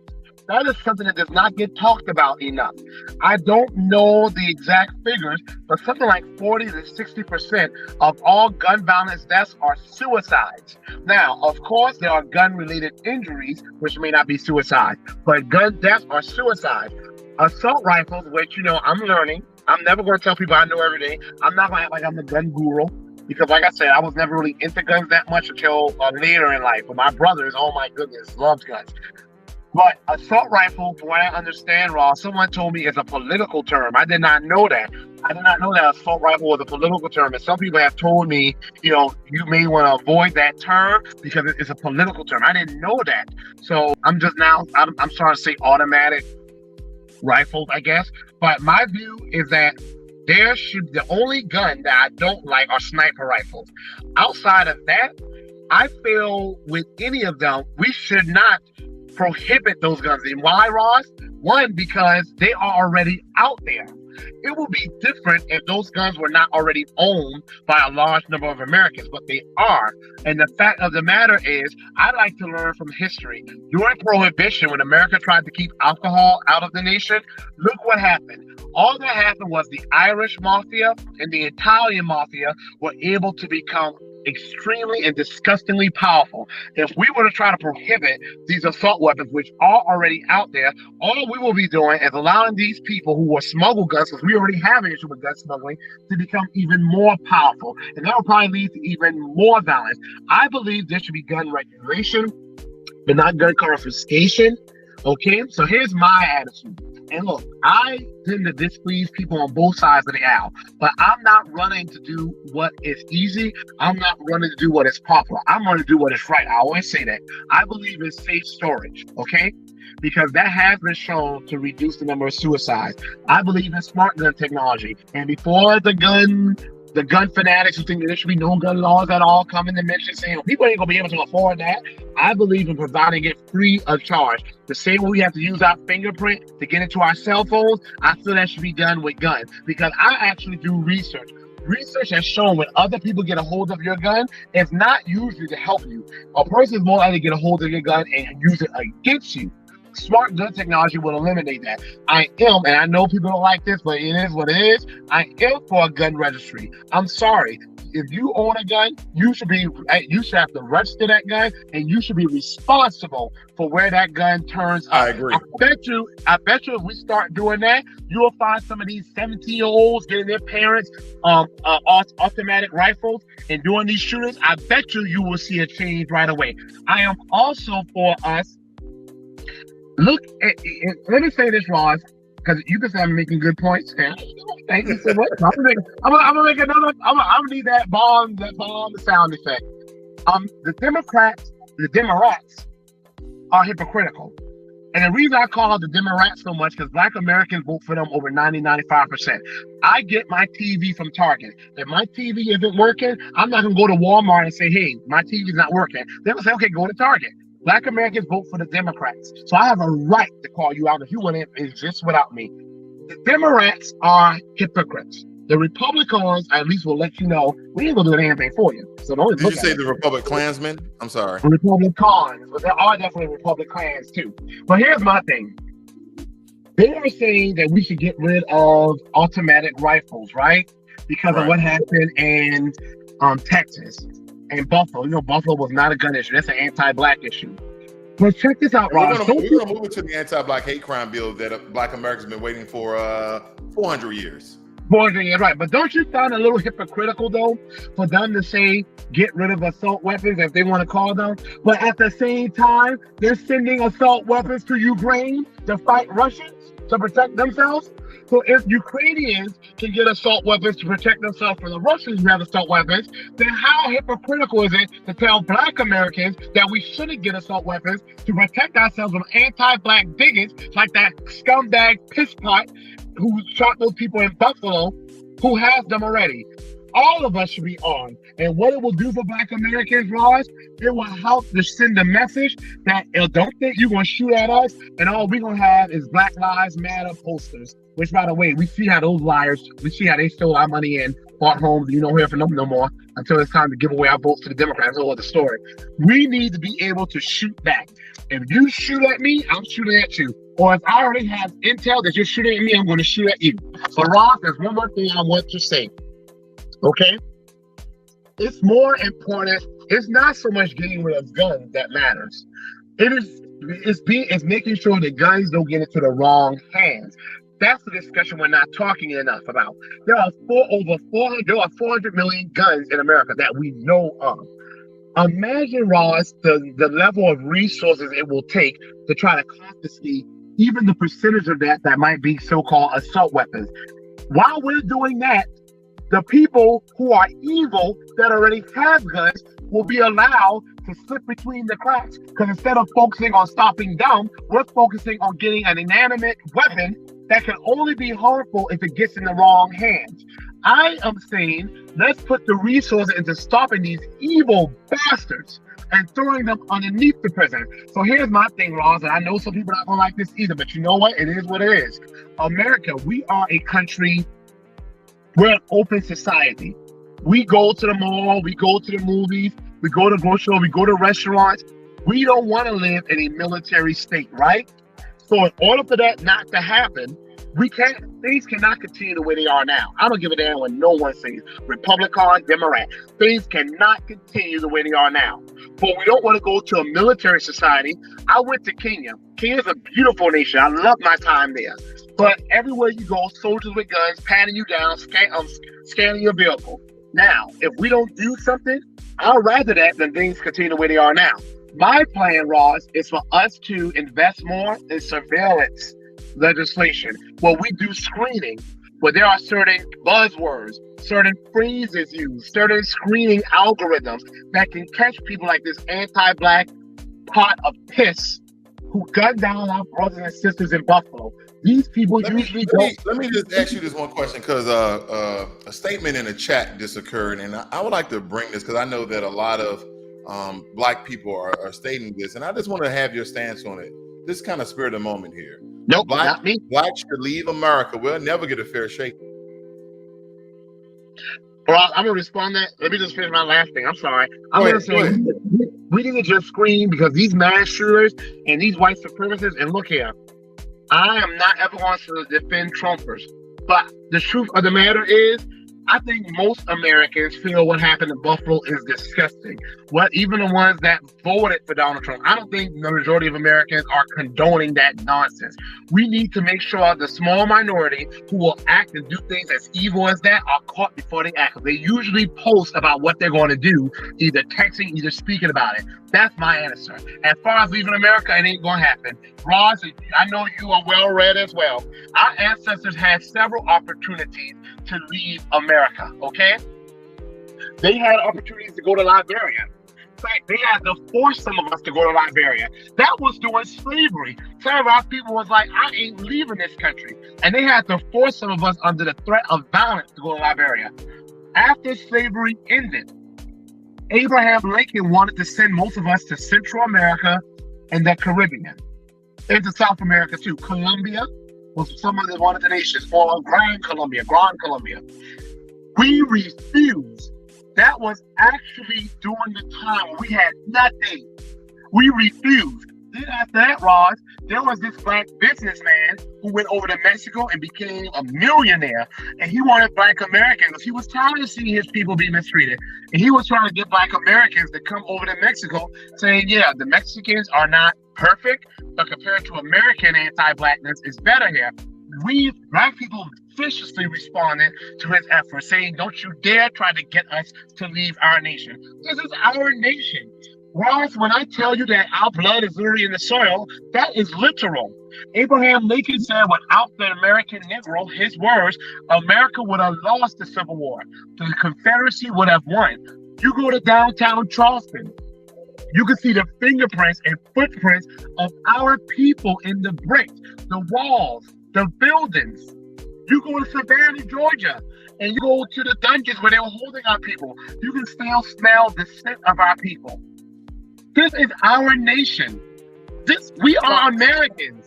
That is something that does not get talked about enough. I don't know the exact figures, but something like 40 to 60% of all gun violence deaths are suicides. Now, of course, there are gun-related injuries, which may not be suicide, but gun deaths are suicides. Assault rifles, which, I'm learning. I'm never going to tell people I know everything. I'm not going to act like I'm the gun guru. Because like I said, I was never really into guns that much until later in life. But my brothers, oh my goodness, loved guns. But assault rifle, from what I understand, Ross, someone told me is a political term. I did not know that. I did not know that assault rifle was a political term, and some people have told me, you may want to avoid that term because it's a political term. I didn't know that, so I'm starting to say automatic rifles, I guess. But my view is that the only gun that I don't like are sniper rifles. Outside of that, I feel with any of them, we should not prohibit those guns. And why, Ross? One, because they are already out there. It would be different if those guns were not already owned by a large number of Americans, but they are. And the fact of the matter is, I like to learn from history. During Prohibition, when America tried to keep alcohol out of the nation, look what happened. All that happened was the Irish mafia and the Italian mafia were able to become extremely and disgustingly powerful. If we were to try to prohibit these assault weapons, which are already out there, all we will be doing is allowing these people who will smuggle guns, because we already have an issue with gun smuggling, to become even more powerful. And that will probably lead to even more violence. I believe there should be gun regulation, but not gun confiscation. Okay, so here's my attitude. And look, I tend to displease people on both sides of the aisle, but I'm not running to do what is easy. I'm not running to do what is popular. I'm running to do what is right. I always say that. I believe in safe storage, okay? Because that has been shown to reduce the number of suicides. I believe in smart gun technology. And before the gun fanatics who think that there should be no gun laws at all come in the mention saying, people ain't gonna be able to afford that. I believe in providing it free of charge. The same way we have to use our fingerprint to get into our cell phones, I feel that should be done with guns, because I actually do research. Research has shown when other people get a hold of your gun, it's not usually to help you. A person is more likely to get a hold of your gun and use it against you. Smart gun technology will eliminate that. I am, and I know people don't like this, but it is what it is. I am for a gun registry. I'm sorry. If you own a gun, you should have to register that gun, and you should be responsible for where that gun turns up. I agree. I bet you if we start doing that, you will find some of these 17-year-olds getting their parents automatic rifles and doing these shootings. I bet you will see a change right away. I am also for us. Let me say this, Ross, because you can say I'm making good points. Thank you so much. I'm gonna make another. I'm gonna need that bomb sound effect. The Democrats are hypocritical. And the reason I call the Democrats so much because Black Americans vote for them over 90-95%. I get my TV from Target. If my TV isn't working, I'm not gonna go to Walmart and say, hey, my TV's not working. They're gonna say, okay, go to Target. Black Americans vote for the Democrats. So I have a right to call you out if you want to exist without me. The Democrats are hypocrites. The Republicans at least will let you know we ain't gonna do anything for you. So don't. Did you say the Republic Klansmen? I'm sorry. Republicans, but there are definitely Republicans too. But here's my thing. They are saying that we should get rid of automatic rifles, right? Because of what happened in Texas. And Buffalo, Buffalo was not a gun issue. That's an anti-Black issue. But check this out, Ross. We're going to move it to the anti-Black hate crime bill that Black Americans have been waiting for 400 years. 400 years, right. But don't you find a little hypocritical, though, for them to say, get rid of assault weapons, if they want to call them? But at the same time, they're sending assault weapons to Ukraine to fight Russians, to protect themselves? So if Ukrainians can get assault weapons to protect themselves from the Russians who have assault weapons, then how hypocritical is it to tell Black Americans that we shouldn't get assault weapons to protect ourselves from anti-Black bigots like that scumbag pisspot who shot those people in Buffalo, who has them already? All of us should be armed. And what it will do for Black Americans, Ross, it will help to send a message that don't think you're going to shoot at us, and all we're going to have is Black Lives Matter posters. Which, by the way, we see how those liars, we see how they stole our money and bought homes. You don't hear from them no more until it's time to give away our votes to the Democrats. That's all the story. We need to be able to shoot back. If you shoot at me, I'm shooting at you. Or if I already have intel that you're shooting at me, I'm going to shoot at you. But Ross, there's one more thing I want to say. Okay? It's more important. It's not so much getting rid of guns that matters. It's making sure that guns don't get into the wrong hands. That's the discussion we're not talking enough about. There are 400 million guns in America that we know of. Imagine, Ross, the level of resources it will take to try to confiscate even the percentage of that might be so-called assault weapons. While we're doing that, the people who are evil that already have guns will be allowed to slip between the cracks. Because instead of focusing on stopping them, we're focusing on getting an inanimate weapon that can only be harmful if it gets in the wrong hands. I am saying, let's put the resources into stopping these evil bastards and throwing them underneath the prison. So here's my thing, Ross, and I know some people are not gonna like this either, but you know what? It is what it is. America, we are a country, we're an open society. We go to the mall, we go to the movies, we go to grocery store, we go to restaurants. We don't want to live in a military state, right? So in order for that not to happen, things cannot continue the way they are now. I don't give a damn what no one says. Republican, Democrat. Things cannot continue the way they are now. But we don't want to go to a military society. I went to Kenya. Kenya's a beautiful nation. I love my time there. But everywhere you go, soldiers with guns patting you down, scanning your vehicle. Now, if we don't do something, I'd rather that than things continue the way they are now. My plan, Ross, is for us to invest more in surveillance legislation, where we do screening, where there are certain buzzwords, certain phrases used, certain screening algorithms that can catch people like this anti-Black pot of piss who gunned down our brothers and sisters in Buffalo. These people Let me just ask you this one question, because a statement in the chat just occurred, and I would like to bring this because I know that a lot of Black people are stating this, and I just want to have your stance on it. This kind of spirit of the moment here. Nope, not me. Blacks should leave America. We'll never get a fair shake. Well, I'm going to respond to that. Let me just finish my last thing. I'm sorry. I'm going to say we need to just screen, because these mass shooters and these white supremacists, and look here, I am not ever going to defend Trumpers, but the truth of the matter is, I think most Americans feel what happened in Buffalo is disgusting. Even the ones that voted for Donald Trump, I don't think the majority of Americans are condoning that nonsense. We need to make sure the small minority who will act and do things as evil as that are caught before they act. They usually post about what they're going to do, either texting, either speaking about it. That's my answer. As far as leaving America, it ain't going to happen. Ross, I know you are well read as well. Our ancestors had several opportunities to leave America, okay? They had opportunities to go to Liberia. In fact, they had to force some of us to go to Liberia. That was during slavery. Some of our people was like, I ain't leaving this country. And they had to force some of us under the threat of violence to go to Liberia. After slavery ended, Abraham Lincoln wanted to send most of us to Central America and the Caribbean, into South America too. Colombia was one of the nations, or Grand Colombia. We refused. That was actually during the time we had nothing. We refused. Then after that, Ross, there was this Black businessman who went over to Mexico and became a millionaire. And he wanted Black Americans. He was tired of seeing his people be mistreated. And he was trying to get Black Americans to come over to Mexico, saying, yeah, the Mexicans are not perfect, but compared to American anti-Blackness, it's better here. We, Black people, viciously responded to his efforts, saying, don't you dare try to get us to leave our nation. This is our nation. Ross, when I tell you that our blood is literally in the soil, that is literal. Abraham Lincoln said, without the American Negro, his words, America would have lost the Civil War. The Confederacy would have won. You go to downtown Charleston, you can see the fingerprints and footprints of our people in the bricks, the walls, the buildings. You go to Savannah, Georgia, and you go to the dungeons where they were holding our people. You can still smell the scent of our people. This is our nation. We are Americans.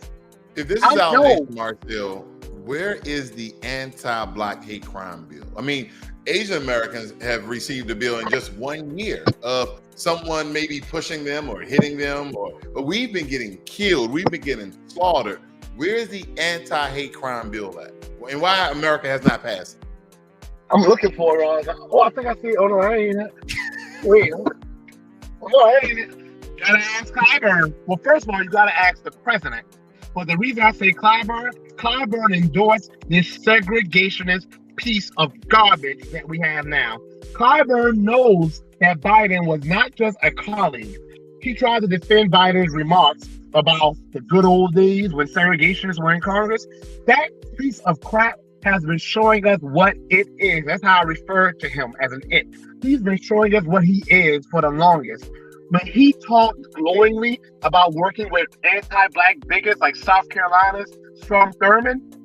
If this is our nation, Marcel, where is the anti-Black hate crime bill? I mean, Asian Americans have received a bill in just 1 year of someone maybe pushing them or hitting them, but we've been getting killed. We've been getting slaughtered. Where is the anti-hate crime bill at? And why America has not passed it? I'm looking for it. I think I see it. Oh, no, I ain't it. Wait. Oh, no, I ain't it. Gotta ask Clyburn. Well, first of all, you gotta ask the president. But the reason I say Clyburn endorsed this segregationist piece of garbage that we have now. Clyburn knows that Biden was not just a colleague. He tried to defend Biden's remarks about the good old days when segregationists were in Congress. That piece of crap has been showing us what it is. That's how I refer to him, as an it. He's been showing us what he is for the longest. But he talked glowingly about working with anti-black bigots like South Carolina's Strom Thurmond.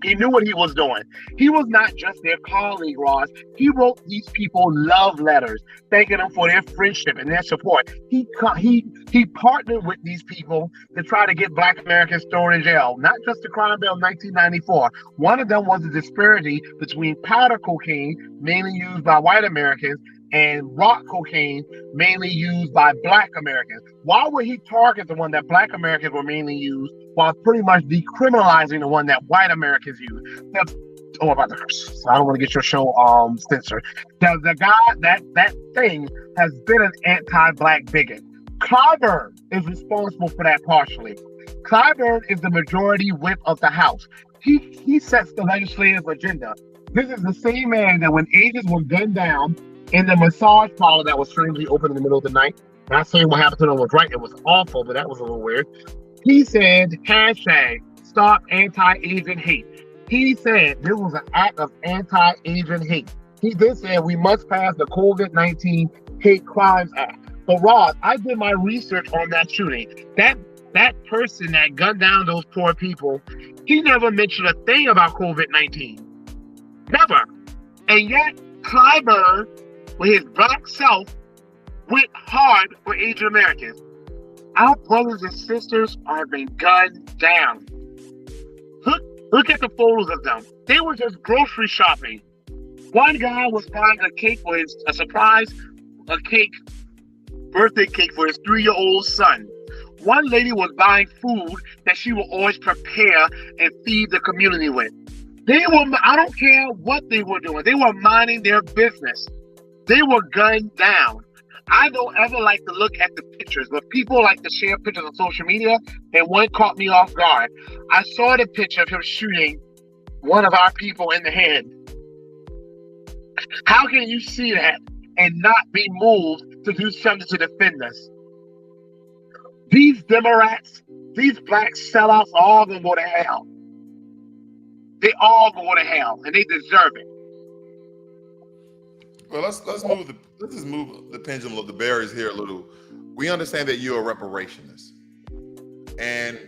He knew what he was doing. He was not just their colleague, Ross. He wrote these people love letters, thanking them for their friendship and their support. He partnered with these people to try to get Black Americans thrown in jail. Not just the crime bill of 1994. One of them was the disparity between powder cocaine, mainly used by white Americans, and rock cocaine, mainly used by Black Americans. Why would he target the one that Black Americans were mainly used while pretty much decriminalizing the one that white Americans use? Oh, about the curse. So I don't want to get your show censored. The guy, that thing has been an anti-Black bigot. Clyburn is responsible for that partially. Clyburn is the majority whip of the House. He sets the legislative agenda. This is the same man that when agents were gunned down in the massage parlor that was strangely open in the middle of the night. Not saying what happened to them was right. It was awful, but that was a little weird. He said, hashtag stop anti-Asian hate. He said this was an act of anti-Asian hate. He then said we must pass the COVID-19 Hate Crimes Act. But Ross, I did my research on that shooting. That person that gunned down those poor people, he never mentioned a thing about COVID-19. Never. And yet, Clyburn, with his Black self, went hard for Asian Americans. Our brothers and sisters are being gunned down. Look at the photos of them. They were just grocery shopping. One guy was buying a cake for birthday cake for his 3-year-old son. One lady was buying food that she will always prepare and feed the community with. I don't care what they were doing. They were minding their business. They were gunned down. I don't ever like to look at the pictures, but people like to share pictures on social media, and one caught me off guard. I saw the picture of him shooting one of our people in the head. How can you see that and not be moved to do something to defend us? These Democrats, these Black sellouts are all going to go to hell. They all go to hell, and they deserve it. Well, let's just move the pendulum of the barriers here a little. We understand that you're a reparationist, and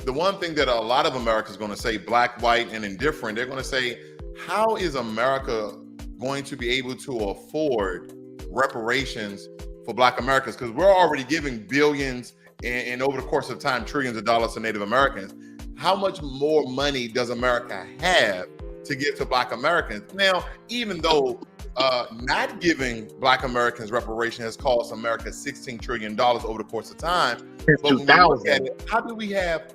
the one thing that a lot of America is going to say, Black, white, and indifferent, they're going to say, how is America going to be able to afford reparations for Black Americans? Because we're already giving billions and over the course of time, trillions of dollars to Native Americans. How much more money does America have to give to Black Americans? Now, even though not giving Black Americans reparation has cost America $16 trillion over the course of time, but when we look at it, how do we have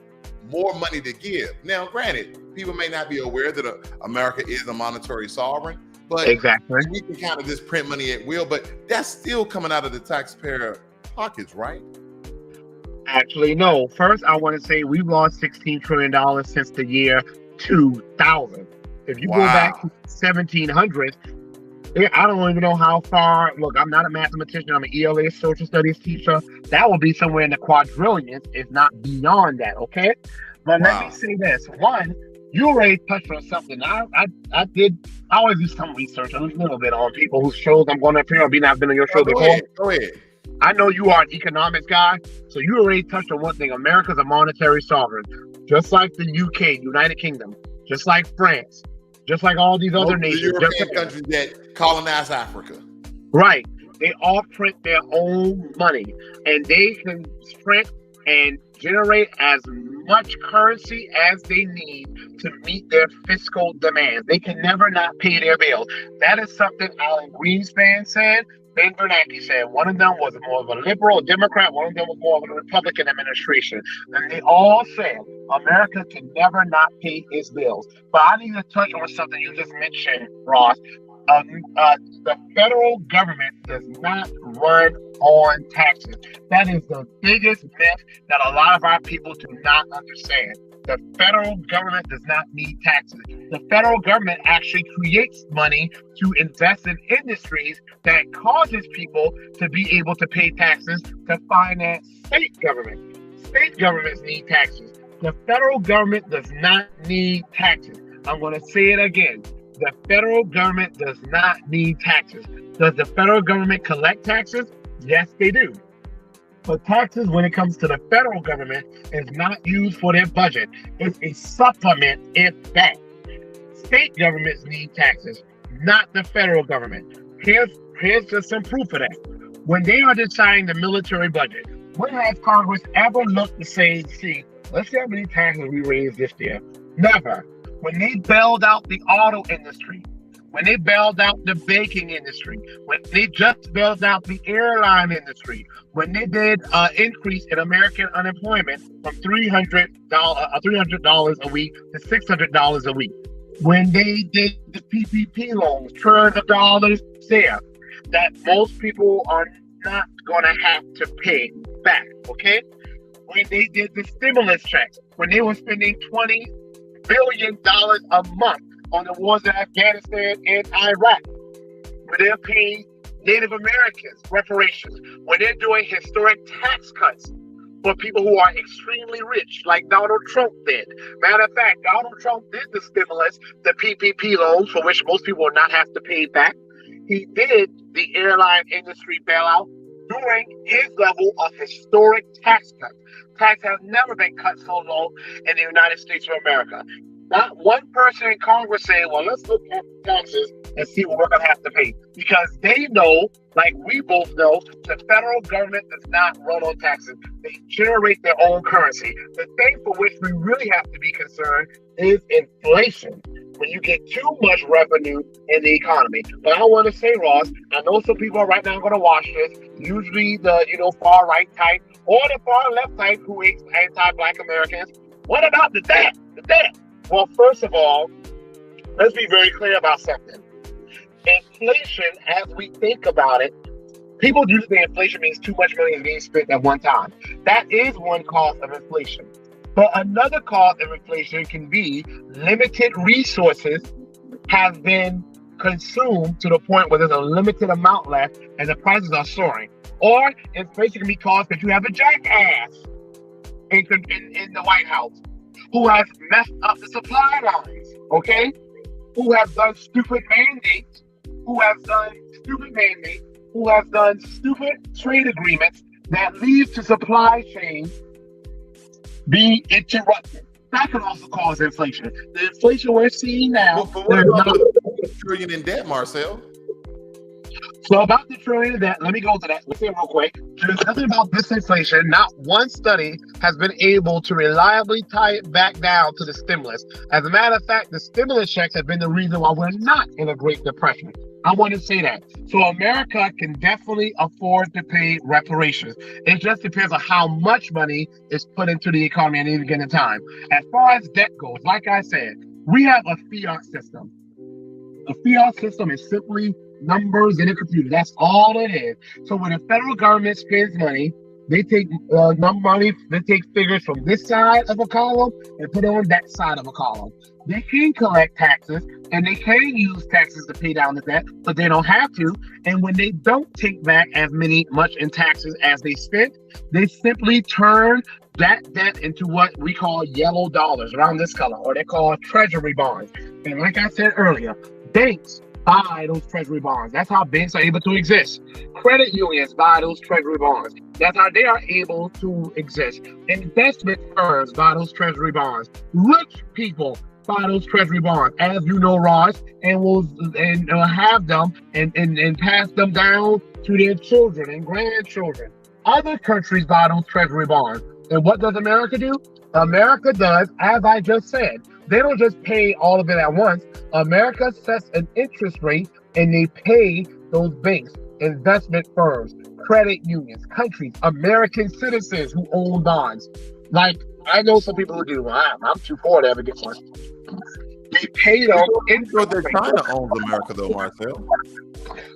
more money to give? Now, granted, people may not be aware that America is a monetary sovereign, but exactly, we can kind of just print money at will, but that's still coming out of the taxpayer pockets, right? Actually, no. First, I want to say we've lost $16 trillion since the year 2000. If you go back to 1700s, I don't even know how far. Look, I'm not a mathematician. I'm an ELA social studies teacher. That will be somewhere in the quadrillions, if not beyond that, okay? But let me say this. One, you already touched on something. I always do some research, a little bit on people whose shows I'm going to appear on. I've been on your show before. Go ahead. I know you are an economics guy, so you already touched on one thing. America's a monetary sovereign, just like the UK, United Kingdom, just like France, just like all these other nations. The European countries that colonized Africa. Right. They all print their own money, and they can print and generate as much currency as they need to meet their fiscal demands. They can never not pay their bills. That is something Alan Greenspan said. Ben Bernanke said. One of them was more of a liberal, a Democrat. One of them was more of a Republican administration. And they all said America can never not pay its bills. But I need to touch on something you just mentioned, Ross. The federal government does not run on taxes. That is the biggest myth that a lot of our people do not understand. The federal government does not need taxes. The federal government actually creates money to invest in industries that causes people to be able to pay taxes to finance state government. State governments need taxes. The federal government does not need taxes. I'm going to say it again. The federal government does not need taxes. Does the federal government collect taxes? Yes, they do. But taxes, when it comes to the federal government, is not used for their budget. It's a supplement, if that. State governments need taxes, not the federal government. Here's just some proof of that. When they are deciding the military budget, when has Congress ever looked to say, see, let's see how many taxes we raised this year? Never. When they bailed out the auto industry, when they bailed out the baking industry, when they just bailed out the airline industry, when they did an increase in American unemployment from $300 a week to $600 a week, when they did the PPP loans, trillions of dollars there, that most people are not going to have to pay back, okay? When they did the stimulus checks, when they were spending $20 billion a month on the wars in Afghanistan and Iraq, when they're paying Native Americans reparations, when they're doing historic tax cuts for people who are extremely rich, like Donald Trump did. Matter of fact, Donald Trump did the stimulus, the PPP loans, for which most people will not have to pay back. He did the airline industry bailout during his level of historic tax cuts. Tax has never been cut so low in the United States of America. Not one person in Congress saying, well, let's look at taxes and see what we're going to have to pay. Because they know, like we both know, the federal government does not run on taxes. They generate their own currency. The thing for which we really have to be concerned is inflation. When you get too much revenue in the economy. But I want to say, Ross, I know some people are right now going to watch this, usually the far right type or the far left type who hates anti-Black Americans. What about the debt? The debt. Well, first of all, let's be very clear about something. Inflation, as we think about it, people usually think inflation means too much money is being spent at one time. That is one cause of inflation. But another cause of inflation can be limited resources have been consumed to the point where there's a limited amount left and the prices are soaring. Or inflation can be caused because you have a jackass in the White House who has messed up the supply lines, okay? Who has done stupid mandates, who has done stupid trade agreements that lead to supply chains be interrupted. That can also cause inflation. The inflation we're seeing now. But what about the trillion in debt, Marcel? So about the trillion in debt, let me go to that. Let's say it real quick. There's nothing about this inflation. Not one study has been able to reliably tie it back down to the stimulus. As a matter of fact, the stimulus checks have been the reason why we're not in a Great Depression. I want to say that. So America can definitely afford to pay reparations. It just depends on how much money is put into the economy at any given time. As far as debt goes, like I said, we have a fiat system. A fiat system is simply numbers in a computer. That's all it is. So when the federal government spends money, they take they take figures from this side of a column and put it on that side of a column. They can collect taxes and they can use taxes to pay down the debt, but they don't have to. And when they don't take back as much in taxes as they spent, they simply turn that debt into what we call yellow dollars around this color, or they're called treasury bonds. And like I said earlier, banks buy those treasury bonds. That's how banks are able to exist. Credit unions buy those treasury bonds. That's how they are able to exist. Investment firms buy those treasury bonds. Rich people buy those treasury bonds, as you know, Ross, and will have them and pass them down to their children and grandchildren. Other countries buy those treasury bonds. And what does America do? America does, as I just said, they don't just pay all of it at once. America sets an interest rate and they pay those banks, investment firms, credit unions, countries, American citizens who own bonds. Like, I know some people who do. I'm too poor to ever get one. They pay them. So they're trying to own America, though, Marcel.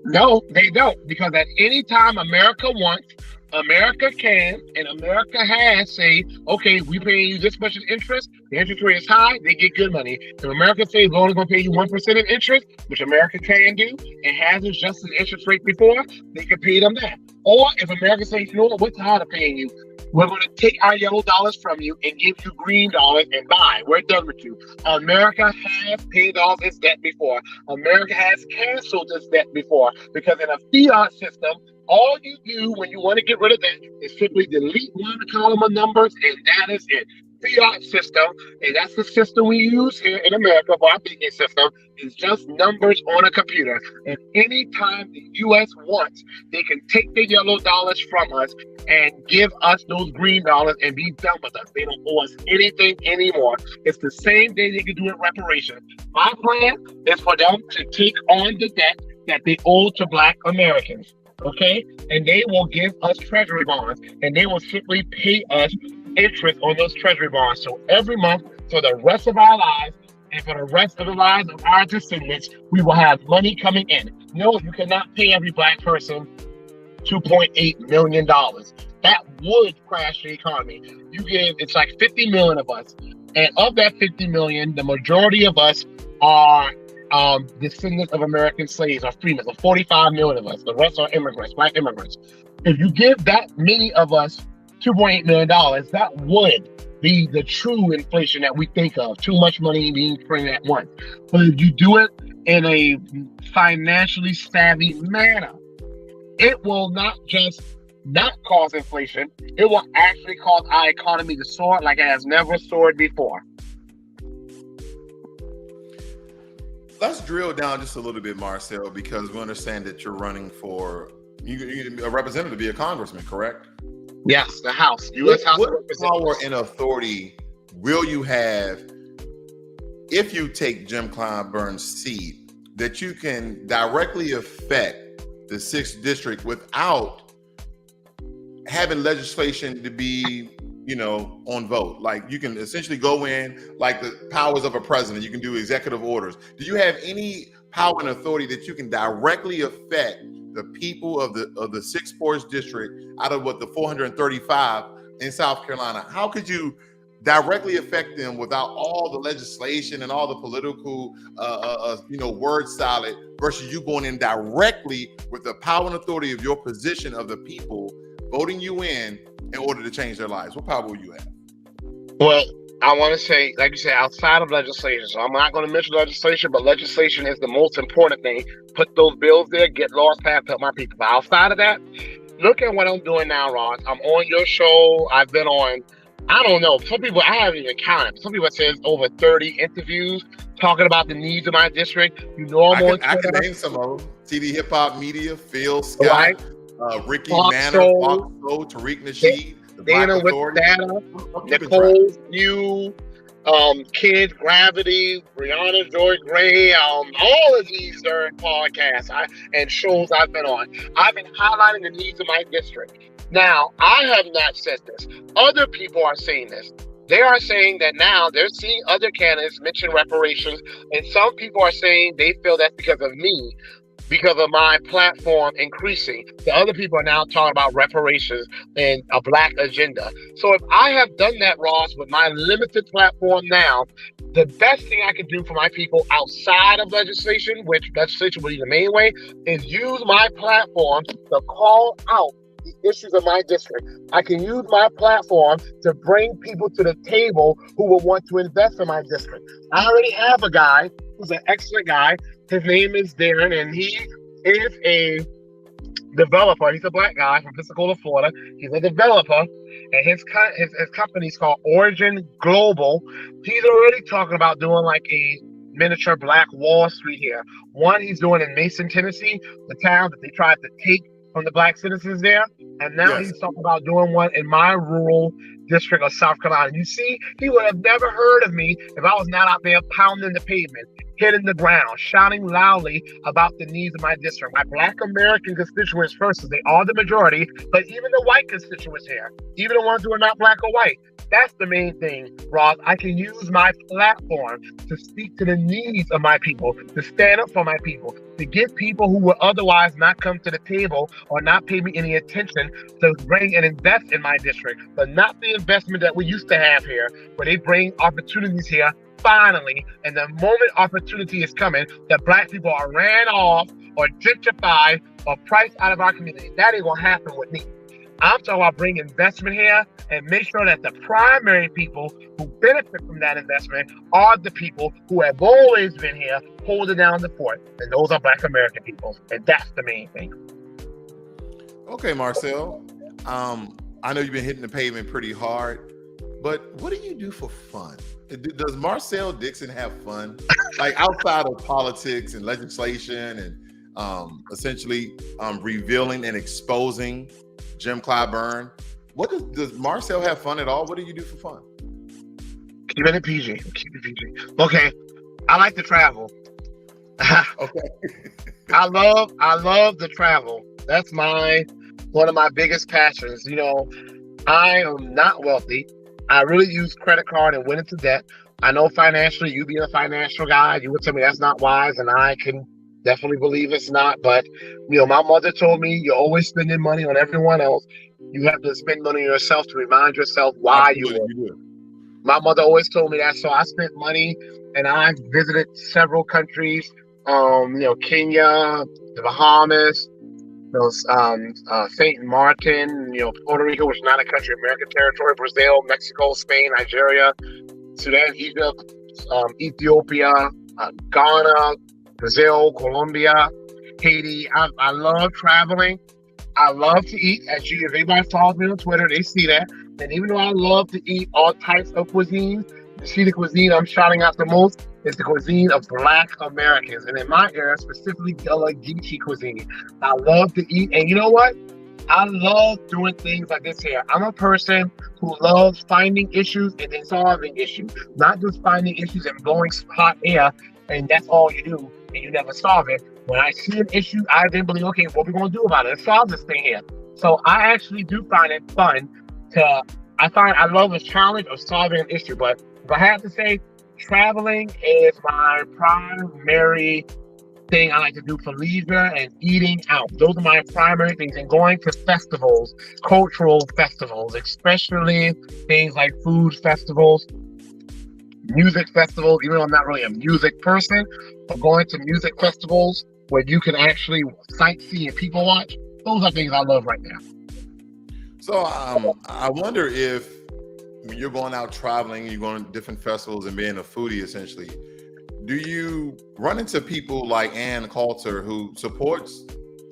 No, they don't. Because at any time America wants, America can, and America has say, okay, we pay you this much in interest. The interest rate is high. They get good money. If America says we're only going to pay you 1% in interest, which America can do, and has adjusted the interest rate before, they can pay them that. Or if America says, you know what, we're tired of paying you We're going to take our yellow dollars from you and give you green dollars and buy. We're done with you. America has paid off its debt before. America has canceled its debt before, because in a fiat system, all you do when you want to get rid of that is simply delete one column of numbers, and that is it. Fiat system, and that's the system we use here in America for our banking system, is just numbers on a computer. And anytime the U.S. wants, they can take the yellow dollars from us and give us those green dollars and be done with us. They don't owe us anything anymore. It's the same day they can do it reparations. My plan is for them to take on the debt that they owe to Black Americans. Okay, and they will give us treasury bonds, and they will simply pay us interest on those treasury bonds. So every month for the rest of our lives, and for the rest of the lives of our descendants, we will have money coming in. No, you cannot pay every Black person $2.8 million. That would crash the economy. It's like 50 million of us, and of that 50 million, the majority of us are descendants of American slaves, or freemen. So 45 million of us. The rest are immigrants, Black immigrants. If you give that many of us $2.8 million, that would be the true inflation that we think of. Too much money being printed at once. But if you do it in a financially savvy manner, it will not just not cause inflation, it will actually cause our economy to soar like it has never soared before. Let's drill down just a little bit, Marcel, because we understand that you're running for a representative to be a congressman, correct? Yes, the House, U.S. House of Representatives. What power and authority will you have if you take Jim Clyburn's seat that you can directly affect the 6th District without having legislation to be, on vote? Like, you can essentially go in like the powers of a president. You can do executive orders. Do you have any power and authority that you can directly affect the people of the 6th Poorest District out of the 435 in South Carolina? How could you directly affect them without all the legislation and all the political, word salad, versus you going in directly with the power and authority of your position of the people voting you in order to change their lives? What power will you have? Well, I want to say, like you said, outside of legislation. So I'm not going to mention legislation, but legislation is the most important thing. Put those bills there, get laws passed, help my people. But outside of that, look at what I'm doing now, Ross. I'm on your show. I've been on, I don't know, some people, I haven't even counted. Some people say it's over 30 interviews talking about the needs of my district. I can name some of them. TD Hip Hop Media, Phil Scott, right. Ricky Fox Manor, Fox Soul, Tariq Nasheed, the Dana Black with Authority. Data, Nicole, you, Kids, Gravity, Brianna Joy Gray, all of these are podcasts and shows I've been on. I've been highlighting the needs of my district. Now, I have not said this. Other people are saying this. They are saying that now they're seeing other candidates mention reparations, and some people are saying they feel that's because of me, because of my platform increasing. The other people are now talking about reparations and a Black agenda. So if I have done that, Ross, with my limited platform now, the best thing I can do for my people outside of legislation, which legislation will be the main way, is use my platform to call out the issues of my district. I can use my platform to bring people to the table who will want to invest in my district. I already have a guy who's an excellent guy. His name is Darren, and he is a developer. He's a Black guy from Pensacola, Florida. He's a developer, and his company's called Origin Global. He's already talking about doing like a miniature Black Wall Street here. One he's doing in Mason, Tennessee, the town that they tried to take from the Black citizens there. And now he's talking about doing one in my rural district of South Carolina. You see, he would have never heard of me if I was not out there pounding the pavement, hitting the ground, shouting loudly about the needs of my district. My Black American constituents first, they are the majority, but even the white constituents here, even the ones who are not Black or white, that's the main thing, Ross. I can use my platform to speak to the needs of my people, to stand up for my people, to get people who would otherwise not come to the table or not pay me any attention to bring and invest in my district, but not the investment that we used to have here, where they bring opportunities here finally, and the moment opportunity is coming, that Black people are ran off or gentrified or priced out of our community. That ain't gonna happen with me. I'm talking about bring investment here and make sure that the primary people who benefit from that investment are the people who have always been here holding down the fort. And those are Black American people. And that's the main thing. Okay, Marcel. I know you've been hitting the pavement pretty hard, but what do you do for fun? Does Marcel Dixon have fun? Like outside of politics and legislation and essentially revealing and exposing Jim Clyburn, what does Marcel have fun at all? What do you do for fun? Keep it PG. Okay, I like to travel. Okay. I love the travel. That's one of my biggest passions. You know, I am not wealthy. I really use credit card and went into debt. I know financially, you being a financial guy, you would tell me that's not wise, and I can definitely believe it's not. But, you know, my mother told me you're always spending money on everyone else. You have to spend money on yourself to remind yourself why you do. My mother always told me that, so I spent money, and I visited several countries. You know, Kenya, the Bahamas, St. Martin, you know, Puerto Rico, which is not a country, American territory, Brazil, Mexico, Spain, Nigeria, Sudan, Egypt, Ethiopia, Ghana, Brazil, Colombia, Haiti. I love traveling. I love to eat. If anybody follows me on Twitter, they see that. And even though I love to eat all types of cuisine, the cuisine I'm shouting out the most is the cuisine of Black Americans. And in my era, specifically Gullah Geechee cuisine. I love to eat. And you know what? I love doing things like this here. I'm a person who loves finding issues and then solving issues. Not just finding issues and blowing hot air, and that's all you do, and you never solve it. When I see an issue, I then believe, okay, what are we going to do about it? Let's solve this thing here. So I actually do find it fun I love the challenge of solving an issue. But if I have to say, traveling is my primary thing I like to do for leisure, and eating out. Those are my primary things. And going to festivals, cultural festivals, especially things like food festivals, music festivals, even though I'm not really a music person, but going to music festivals where you can actually sightsee and people watch, those are things I love right now. So I wonder if when you're going out traveling, you're going to different festivals and being a foodie essentially, do you run into people like Ann Coulter who supports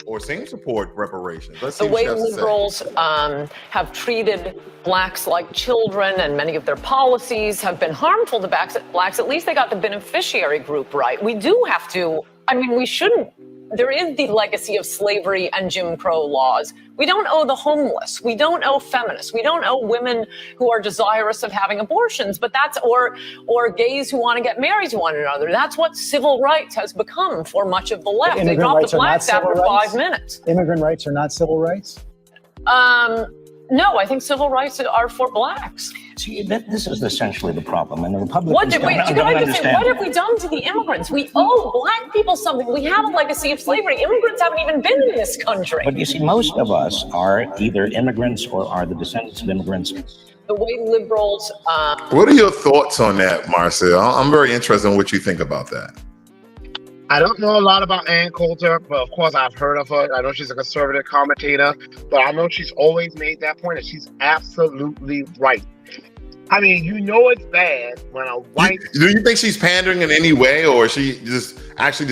or seems to support reparations? Let's see the way liberals have treated blacks like children, and many of their policies have been harmful to blacks. At least they got the beneficiary group right. We do have to, we shouldn't. There is the legacy of slavery and Jim Crow laws. We don't owe the homeless. We don't owe feminists. We don't owe women who are desirous of having abortions, but or gays who want to get married to one another. That's what civil rights has become for much of the left. They dropped the blacks after 5 minutes. Immigrant rights are not civil rights? No, I think civil rights are for blacks. See, this is essentially the problem, and the Republicans what have we done to the immigrants? We owe black people something. We have a legacy of slavery. Immigrants haven't even been in this country. But you see, most of us are either immigrants or are the descendants of immigrants. The way liberals... What are your thoughts on that, Marcel? I'm very interested in what you think about that. I don't know a lot about Ann Coulter, but of course I've heard of her. I know she's a conservative commentator, but I know she's always made that point, and she's absolutely right. It's bad when a white... Do you think she's pandering in any way, or is she just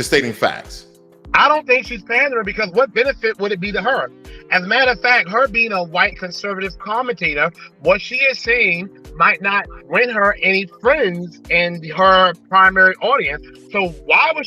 stating facts? I don't think she's pandering, because what benefit would it be to her? As a matter of fact, her being a white conservative commentator, what she is saying might not win her any friends in her primary audience. So what would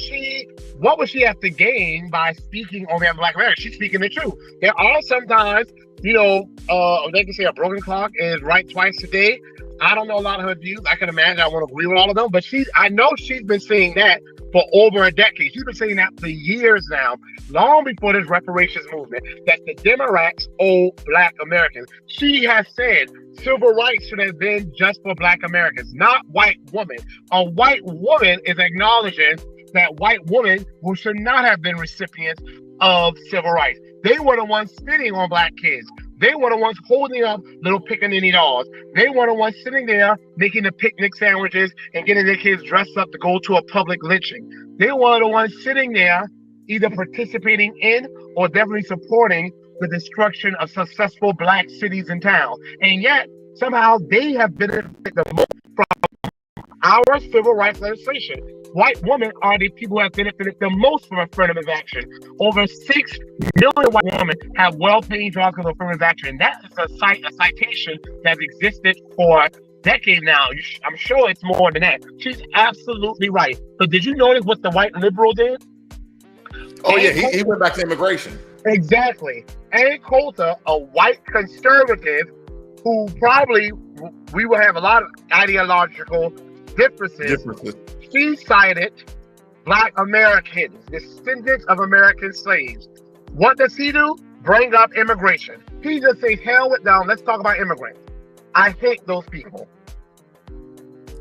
she have to gain by speaking on behalf of Black America? She's speaking the truth. There are sometimes, they can say a broken clock is right twice a day. I don't know a lot of her views. I can imagine I won't agree with all of them, but I know she's been saying that for over a decade. She's been saying that for years now, long before this reparations movement, that the Democrats owe Black Americans. She has said civil rights should have been just for Black Americans, not white women. A white woman is acknowledging that white women who should not have been recipients of civil rights. They were the ones spitting on Black kids. They were the ones holding up little pickaninny dolls. They were the ones sitting there making the picnic sandwiches and getting their kids dressed up to go to a public lynching. They were the ones sitting there either participating in or definitely supporting the destruction of successful black cities and towns. And yet, somehow they have benefited the most from our civil rights legislation. White women are the people who have benefited the most from affirmative action. Over 6 million white women have well-paying jobs because of affirmative action. That is a citation that's existed for decades now. I'm sure it's more than that. She's absolutely right. But did you notice what the white liberal did? Oh, yeah, he went back to immigration. Exactly. Ann Coulter, a white conservative who probably we will have a lot of ideological differences. She cited Black Americans, descendants of American slaves. What does he do? Bring up immigration. He just says, hell with them, let's talk about immigrants. I hate those people.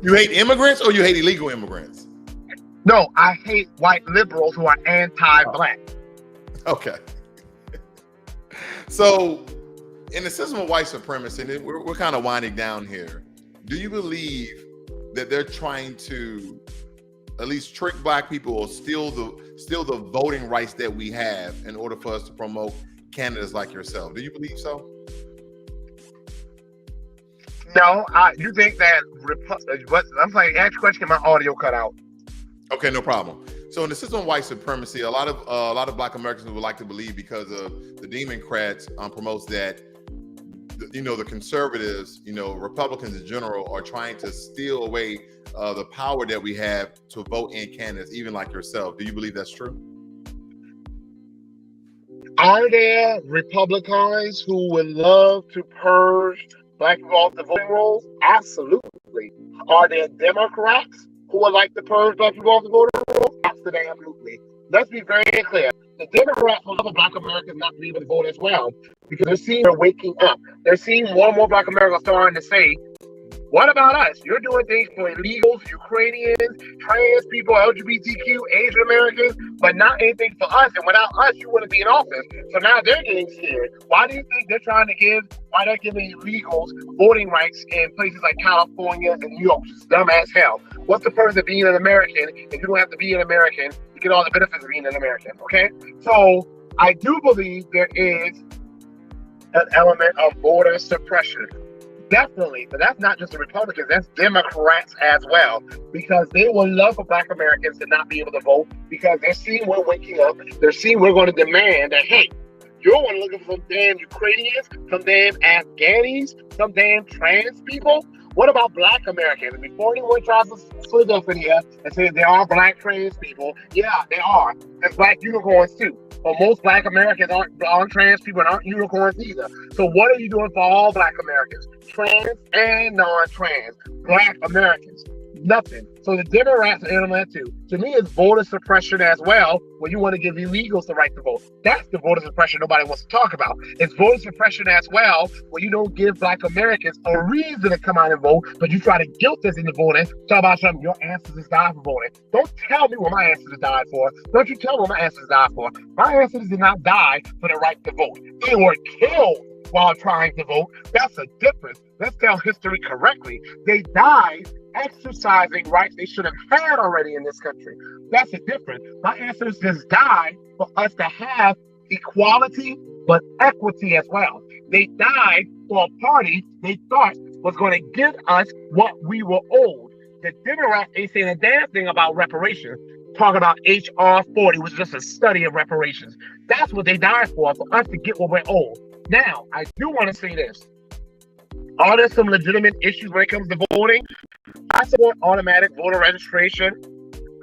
You hate immigrants or you hate illegal immigrants? No, I hate white liberals who are anti-black. Okay. So, in the system of white supremacy, and we're kind of winding down here, do you believe that they're trying to at least trick black people or steal the voting rights that we have in order for us to promote candidates like yourself? Do you believe so? No, you think that I'm sorry, ask question, my audio cut out. Okay, no problem. So in the system of white supremacy, a lot of black Americans would like to believe, because of the Democrats promotes that, the conservatives, Republicans in general, are trying to steal away the power that we have to vote in candidates, even like yourself. Do you believe that's true? Are there Republicans who would love to purge black people off the voting rolls? Absolutely. Are there Democrats who would like to purge black people off the voting rolls? Absolutely. Let's be very clear. The Democrats will love black Americans not to be able to vote as well, because they're seeing they're waking up. They're seeing more and more black Americans starting to say, what about us? You're doing things for illegals, Ukrainians, trans people, LGBTQ, Asian Americans, but not anything for us. And without us, you wouldn't be in office. So now they're getting scared. Why do you think why they're giving illegals voting rights in places like California and New York? It's dumb as hell. What's the purpose of being an American if you don't have to be an American to get all the benefits of being an American, okay? So I do believe there is an element of voter suppression. Definitely, but that's not just the Republicans, that's Democrats as well, because they would love for black Americans to not be able to vote, because they're seeing we're waking up, they're seeing we're going to demand that, hey, you're one looking for some damn Ukrainians, some damn Afghanis, some damn trans people. What about black Americans? Before anyone tries to slid up in here and say there are black trans people, yeah, there are. There's black unicorns too. But most black Americans aren't trans people and aren't unicorns either. So what are you doing for all black Americans? Trans and non-trans black Americans. Nothing. So the Democrats are in that too. To me, it's voter suppression as well, when you want to give illegals the right to vote. That's the voter suppression nobody wants to talk about. It's voter suppression as well, when you don't give black Americans a reason to come out and vote, but you try to guilt us into voting. Talk about something your ancestors died for voting. Don't tell me what my ancestors died for. Don't you tell me what my ancestors died for. My ancestors did not die for the right to vote. They were killed while trying to vote. That's a difference. Let's tell history correctly. They died exercising rights they should have had already in this country. That's a difference. My ancestors just died for us to have equality, but equity as well. They died for a party they thought was going to give us what we were owed. The Democrats ain't saying a damn thing about reparations. Talk about HR 40 was just a study of reparations. That's what they died for us to get what we're owed. Now, I do want to say this. Are there some legitimate issues when it comes to voting? I support automatic voter registration.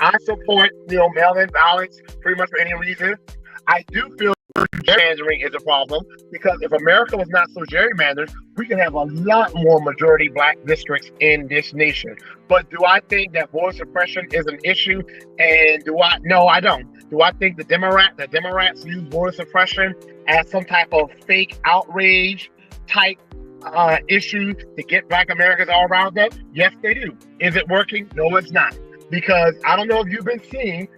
I support, mail-in ballots pretty much for any reason. I do feel gerrymandering is a problem, because if America was not so gerrymandered, we could have a lot more majority black districts in this nation. But do I think that voter suppression is an issue? And no, I don't. Do I think the Democrats use voter suppression as some type of fake outrage type issue to get black Americans all around them? Yes, they do. Is it working? No, it's not. Because I don't know if you've been seeing,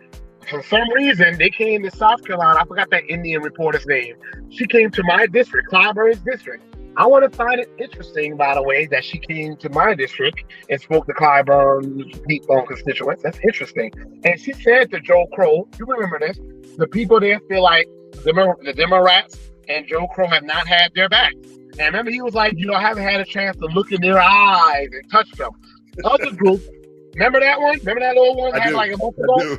for some reason, they came to South Carolina. I forgot that Indian reporter's name. She came to my district, Clyburn's district. I want to find it interesting, by the way, that she came to my district and spoke to Clyburn's deep-bone constituents. That's interesting. And she said to Joe Crow, you remember this, the people there feel like the Democrats and Joe Crow have not had their back. And remember, he was like, I haven't had a chance to look in their eyes and touch them. Other groups, remember that one? Remember that little one? I do. Like a month ago?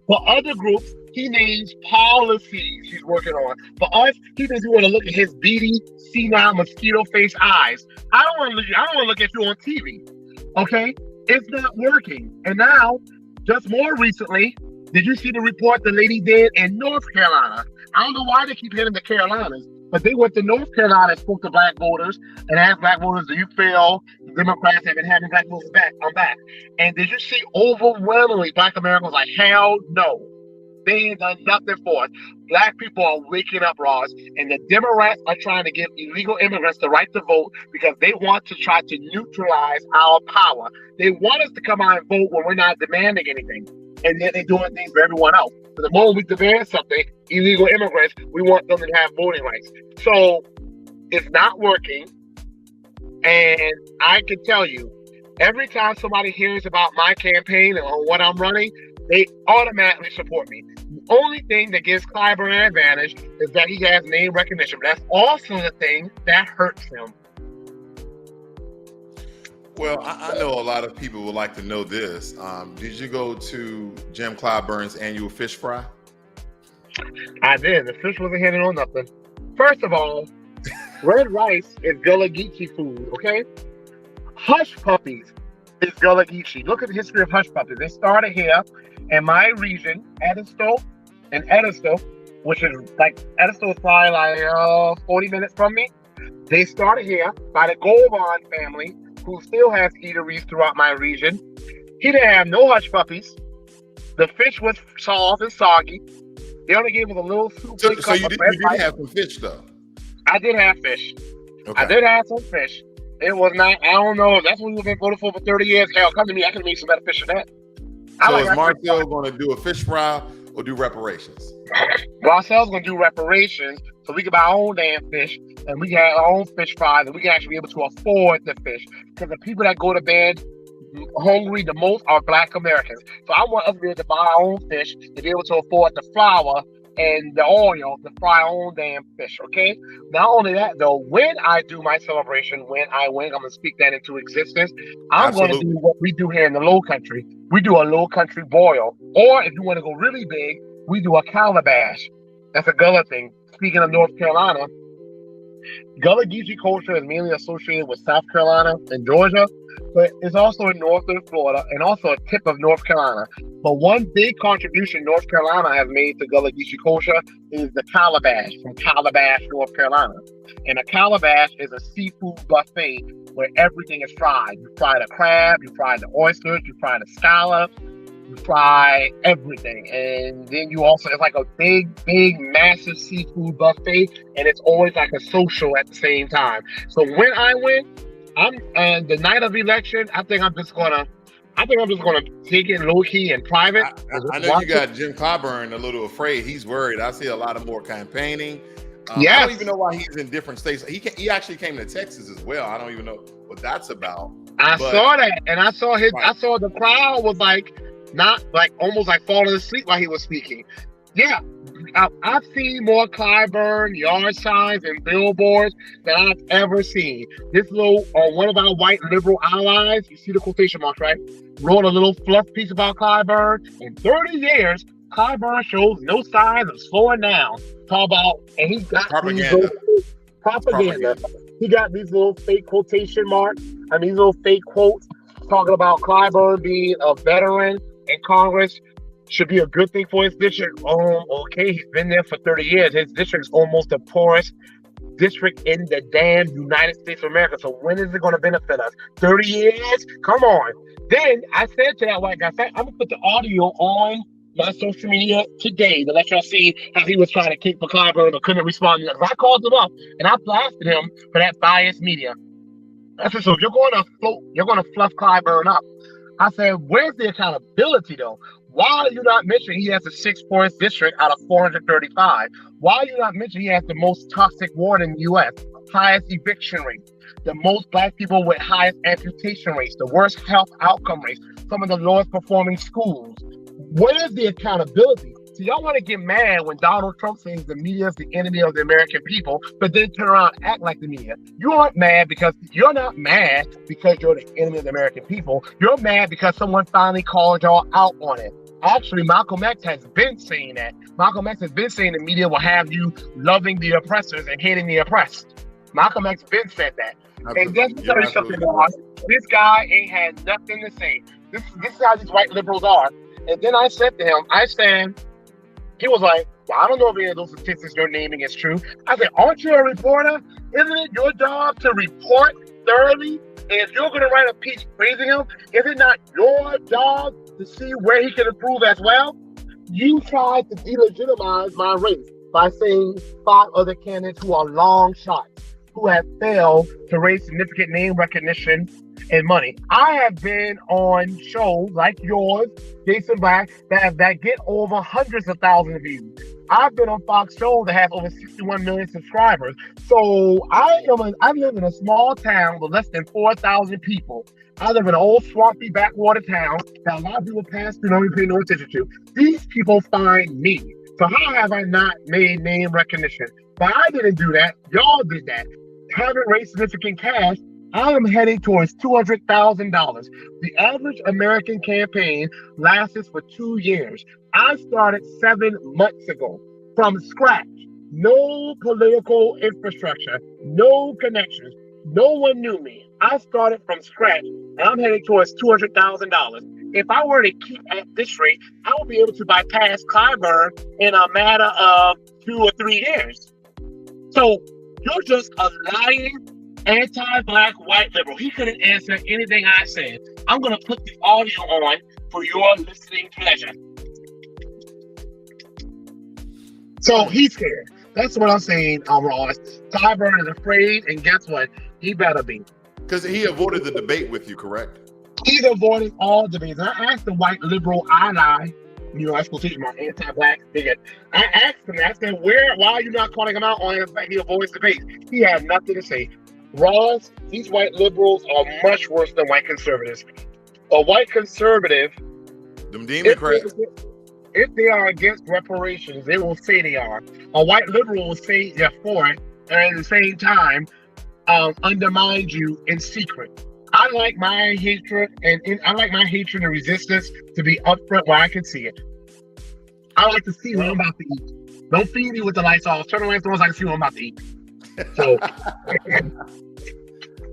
For other groups, he names policies he's working on. For us, he thinks we want to look at his beady, senile, mosquito face eyes. I don't want to look at you on TV. Okay? It's not working. And now, just more recently, did you see the report the lady did in North Carolina? I don't know why they keep hitting the Carolinas, but they went to North Carolina and spoke to black voters and asked black voters, do you feel Democrats have been having black voters back? I'm back. And did you see overwhelmingly black Americans like, hell no. They ain't done nothing for us. Black people are waking up, Ross, and the Democrats are trying to give illegal immigrants the right to vote because they want to try to neutralize our power. They want us to come out and vote when we're not demanding anything. And then they're doing things for everyone else. So the moment we demand something, illegal immigrants, we want them to have voting rights. So it's not working. And I can tell you, every time somebody hears about my campaign or what I'm running, they automatically support me. The only thing that gives Clyburn an advantage is that he has name recognition. But that's also the thing that hurts him. Well, I know a lot of people would like to know this. Did you go to Jim Clyburn's annual fish fry? I did. The fish wasn't hitting on nothing. First of all, red rice is Gullah Geechee food, okay? Hush puppies is Gullah Geechee. Look at the history of hush puppies. They started here in my region, Edisto, which is Edisto is probably like 40 minutes from me. They started here by the Goldbond family, who still has eateries throughout my region. He didn't have no hush puppies. The fish was soft and soggy. They only gave us a little soup. So you did have some fish, though? I did have fish. Okay. I did have some fish. It was not, I don't know, if that's what we've been voting for 30 years. Hell, come to me, I can make some better fish than that. So is Marcel going to do a fish fry or do reparations? Marcel's going to do reparations so we can buy our own damn fish and we can have our own fish fries and we can actually be able to afford the fish. Because the people that go to bed hungry the most are black Americans. So I want us to be able to buy our own fish to be able to afford the flour and the oil to fry our own damn fish, okay? Not only that, though, when I do my celebration, when I win, I'm going to speak that into existence. I'm going to do what we do here in the Low Country. We do a Low Country boil. Or if you want to go really big, we do a calabash. That's a Gullah thing. Speaking of North Carolina, Gullah Geechee culture is mainly associated with South Carolina and Georgia, but it's also in northern Florida and also a tip of North Carolina. But one big contribution North Carolina has made to Gullah Geechee culture is the calabash from Calabash, North Carolina. And a calabash is a seafood buffet where everything is fried. You fry the crab, you fry the oysters, you fry the scallops, you fry everything. And then you also, it's like a big, massive seafood buffet, and it's always like a social at the same time. So when I win, the night of election, I think I'm just gonna take it low key and private. I know you got Jim Clyburn a little afraid. He's worried. I see a lot of more campaigning. Yes. I don't even know why he's in different states. He actually came to Texas as well. I don't even know what that's about. I saw that, and I saw the crowd was almost like falling asleep while he was speaking. Yeah, I've seen more Clyburn yard signs and billboards than I've ever seen. This little, one of our white liberal allies, you see the quotation marks, right? Wrote a little fluff piece about Clyburn. In 30 years, Clyburn shows no signs of slowing down. Talk about, and he's got propaganda. He got these little fake quotation marks, these little fake quotes talking about Clyburn being a veteran in Congress should be a good thing for his district. Okay, he's been there for 30 years. His district is almost the poorest district in the damn United States of America. So when is it going to benefit us? 30 years? Come on. Then I said to that white guy, I'm going to put the audio on my social media today to let y'all see how he was trying to kick for Clyburn but couldn't respond. I called him up and I blasted him for that biased media. I said, so if you're going to fluff Clyburn up. I said, where's the accountability though? Why are you not mentioning he has the 6th Poorest district out of 435? Why are you not mentioning he has the most toxic ward in the U.S., highest eviction rate, the most black people with highest amputation rates, the worst health outcome rates, some of the lowest performing schools? What is the accountability? So y'all want to get mad when Donald Trump says the media is the enemy of the American people, but then turn around and act like the media. You aren't mad because you're not mad because you're the enemy of the American people. You're mad because someone finally called y'all out on it. Actually, Malcolm X has been saying that. Malcolm X has been saying the media will have you loving the oppressors and hating the oppressed. Malcolm X been said that. And just to tell you something, this guy ain't had nothing to say. This is how these white liberals are. And then I said to him, he was like, well, I don't know if any of those statistics you're naming is true. I said, aren't you a reporter? Isn't it your job to report thoroughly? And if you're going to write a piece praising him, is it not your job to see where he can improve as well? You tried to delegitimize my race by saying 5 other candidates who are long shots, who have failed to raise significant name recognition and money. I have been on shows like yours, Jason Black, that get over hundreds of thousands of views. I've been on Fox shows that have over 61 million subscribers. So I live in a small town with less than 4,000 people. I live in an old swampy backwater town that a lot of people pass through and don't pay no attention to. These people find me. So how have I not made name recognition? But I didn't do that. Y'all did that. Haven't raised significant cash. I am heading towards $200,000. The average American campaign lasts for 2 years. I started 7 months ago from scratch. No political infrastructure, no connections. No one knew me. I started from scratch, and I'm heading towards $200,000. If I were to keep at this rate, I would be able to bypass Clyburn in a matter of 2 or 3 years. So you're just a lying, anti-black white liberal. He couldn't answer anything I said. I'm going to put the audio on for your listening pleasure. So he's scared. That's what I'm saying, Ross. Clyburn is afraid, and guess what? He better be. Because he avoided the debate with you, correct? He's avoiding all debates. I asked the white liberal ally, I supposed to teach my anti-black bigot. I asked him, why are you not calling him out on the fact he avoids debates? He had nothing to say. Ross, these white liberals are much worse than white conservatives. A white conservative, them Democrats, if they are against reparations, they will say they are. A white liberal will say they're for it, and at the same time, undermine you in secret. I like my hatred and resistance to be upfront where I can see it. I like to see what I'm about to eat. Don't feed me with the lights off. Turn the lights on so I can see what I'm about to eat.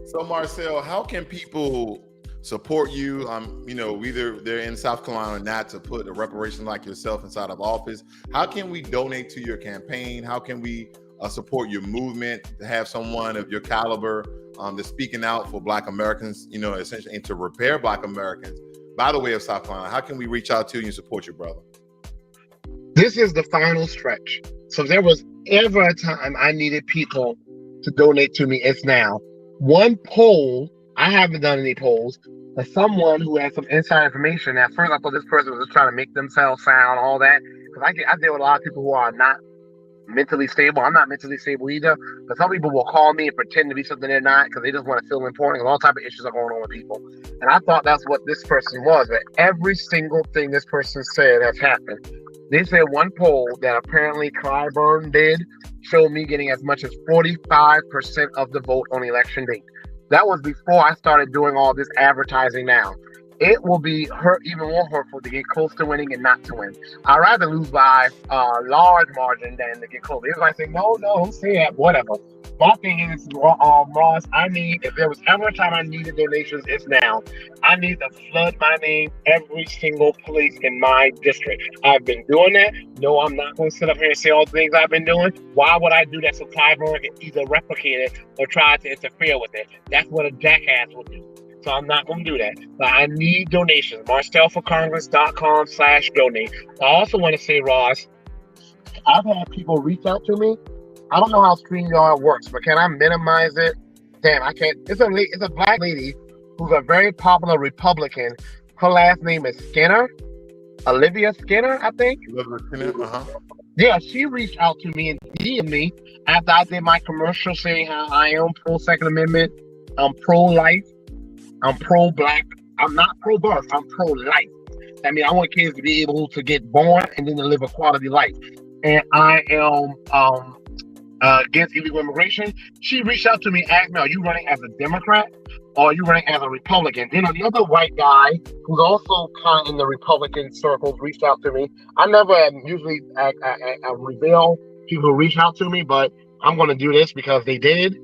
So Marcel, how can people support you? Either they're in South Carolina or not, to put a reparation like yourself inside of office. How can we donate to your campaign? How can we support your movement, to have someone of your caliber that's speaking out for Black Americans, essentially, and to repair Black Americans by the way of South Carolina? How can we reach out to you and support your brother? This is the final stretch. So if there was ever a time I needed people to donate to me, it's now. One poll, I haven't done any polls, but someone who has some inside information. At first I thought this person was just trying to make themselves sound, all that. Because I deal with a lot of people who are not mentally stable. I'm not mentally stable either, but some people will call me and pretend to be something they're not because they just want to feel important, and all type of issues are going on with people. And I thought that's what this person was, but every single thing this person said has happened. They said one poll that apparently Clyburn did showed me getting as much as 45% of the vote on election day. That was before I started doing all this advertising now. It will be even more hurtful to get close to winning and not to win. I'd rather lose by a large margin than to get close. Everybody say, no, don't say that, whatever. My thing is, Ross, if there was ever a time I needed donations, it's now. I need to flood my name every single place in my district. I've been doing that. No, I'm not going to sit up here and say all the things I've been doing. Why would I do that so Clyburn can either replicate it or try to interfere with it? That's what a jackass would do. So I'm not going to do that. But I need donations. MarcelForCongress.com/donate. I also want to say, Ross, I've had people reach out to me. I don't know how StreamYard works, but can I minimize it? Damn, I can't. It's a black lady who's a very popular Republican. Her last name is Skinner. Olivia Skinner, I think. Olivia Skinner, Yeah, she reached out to me and DM'd me after I did my commercial saying how I am pro-Second Amendment, I'm pro-life, I'm pro-black, I'm not pro-birth, I'm pro-life. I mean, I want kids to be able to get born and then to live a quality life. And I am against illegal immigration. She reached out to me, asked me, "Are you running as a Democrat or are you running as a Republican?" Then the other white guy who's also kind of in the Republican circles reached out to me. I never usually reveal people who reach out to me, but I'm going to do this because they did.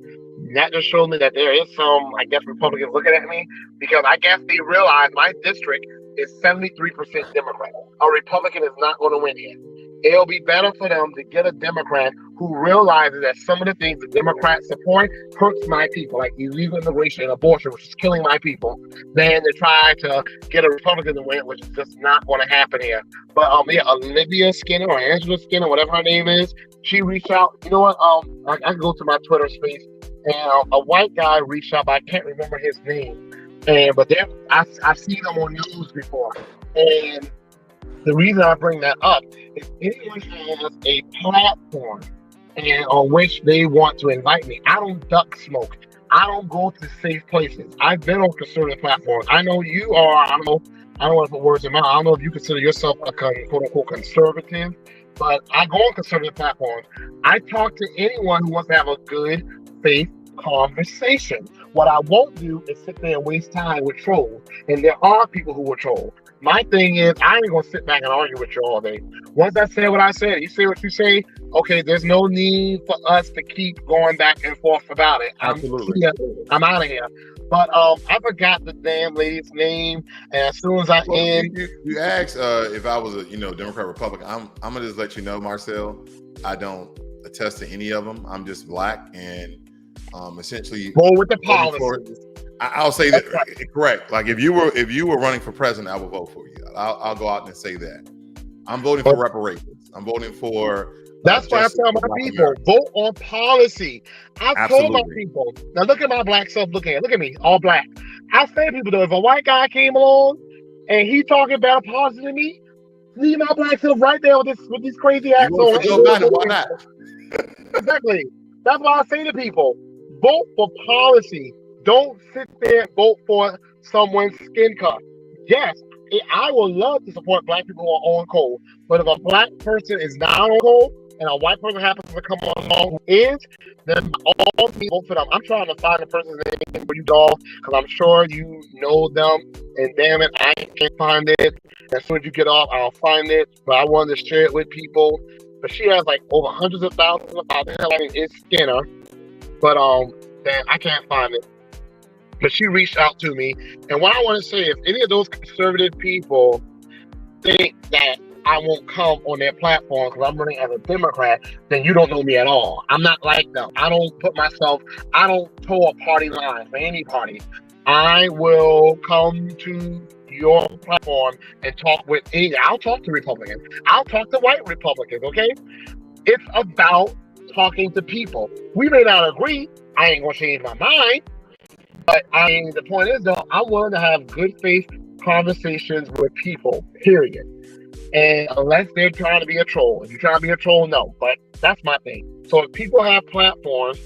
That just showed me that there is some, I guess, Republicans looking at me, because I guess they realize my district is 73% Democrat. A Republican is not going to win here. It'll be better for them to get a Democrat who realizes that some of the things the Democrats support hurts my people, like illegal immigration and abortion, which is killing my people, than to try to get a Republican to win, which is just not going to happen here. But yeah, Olivia Skinner or Angela Skinner, whatever her name is, she reached out. You know what? I can go to my Twitter space, and a white guy reached out, but I can't remember his name. But I've seen them on news before, and the reason I bring that up is anyone has a platform and on which they want to invite me. I don't duck smoke. I don't go to safe places. I've been on conservative platforms. I know you are. I don't want to put words in my mouth. I don't know if you consider yourself a quote unquote conservative, but I go on conservative platforms. I talk to anyone who wants to have a good faith conversation. What I won't do is sit there and waste time with trolls. And there are people who will troll. My thing is, I ain't gonna sit back and argue with you all day. Once I say what I said, you say what you say, okay, there's no need for us to keep going back and forth about it. Absolutely. I'm out of here. But I forgot the damn lady's name, and as soon as I end, you asked if I was a Democrat, Republican. I'm gonna just let you know, Marcel, I don't attest to any of them. I'm just black, and essentially go with the policy. I'll say that correct. Like if you were running for president, I would vote for you. I'll go out and say that. I'm voting for reparations. I'm voting for. That's why I tell my people, vote on policy. I told my people. Now look at my black self. Look at me, all black. I say to people though, if a white guy came along and he talking about policy to me, leave my black self right there with these crazy assholes. Why not? Exactly. That's why I say to people, vote for policy. Don't sit there and vote for someone's skin color. Yes, I would love to support black people who are on coal, but if a black person is not on coal and a white person happens to come along who is, then all people vote for them. I'm trying to find the person's name for you, dog, because I'm sure you know them. And damn it, I can't find it. As soon as you get off, I'll find it. But I wanted to share it with people. But she has like over hundreds of thousands of followers. Her name is Skinner, but then I can't find it. But she reached out to me, and what I want to say, if any of those conservative people think that I won't come on their platform because I'm running as a Democrat, then you don't know me at all. I'm not like them. I don't toe a party line for any party. I will come to your platform and talk with any. I'll talk to Republicans. I'll talk to white Republicans, okay? It's about talking to people. We may not agree. I ain't going to change my mind. But the point is, though, I'm willing to have good faith conversations with people, period. And unless they're trying to be a troll. If you're trying to be a troll, no. But that's my thing. So if people have platforms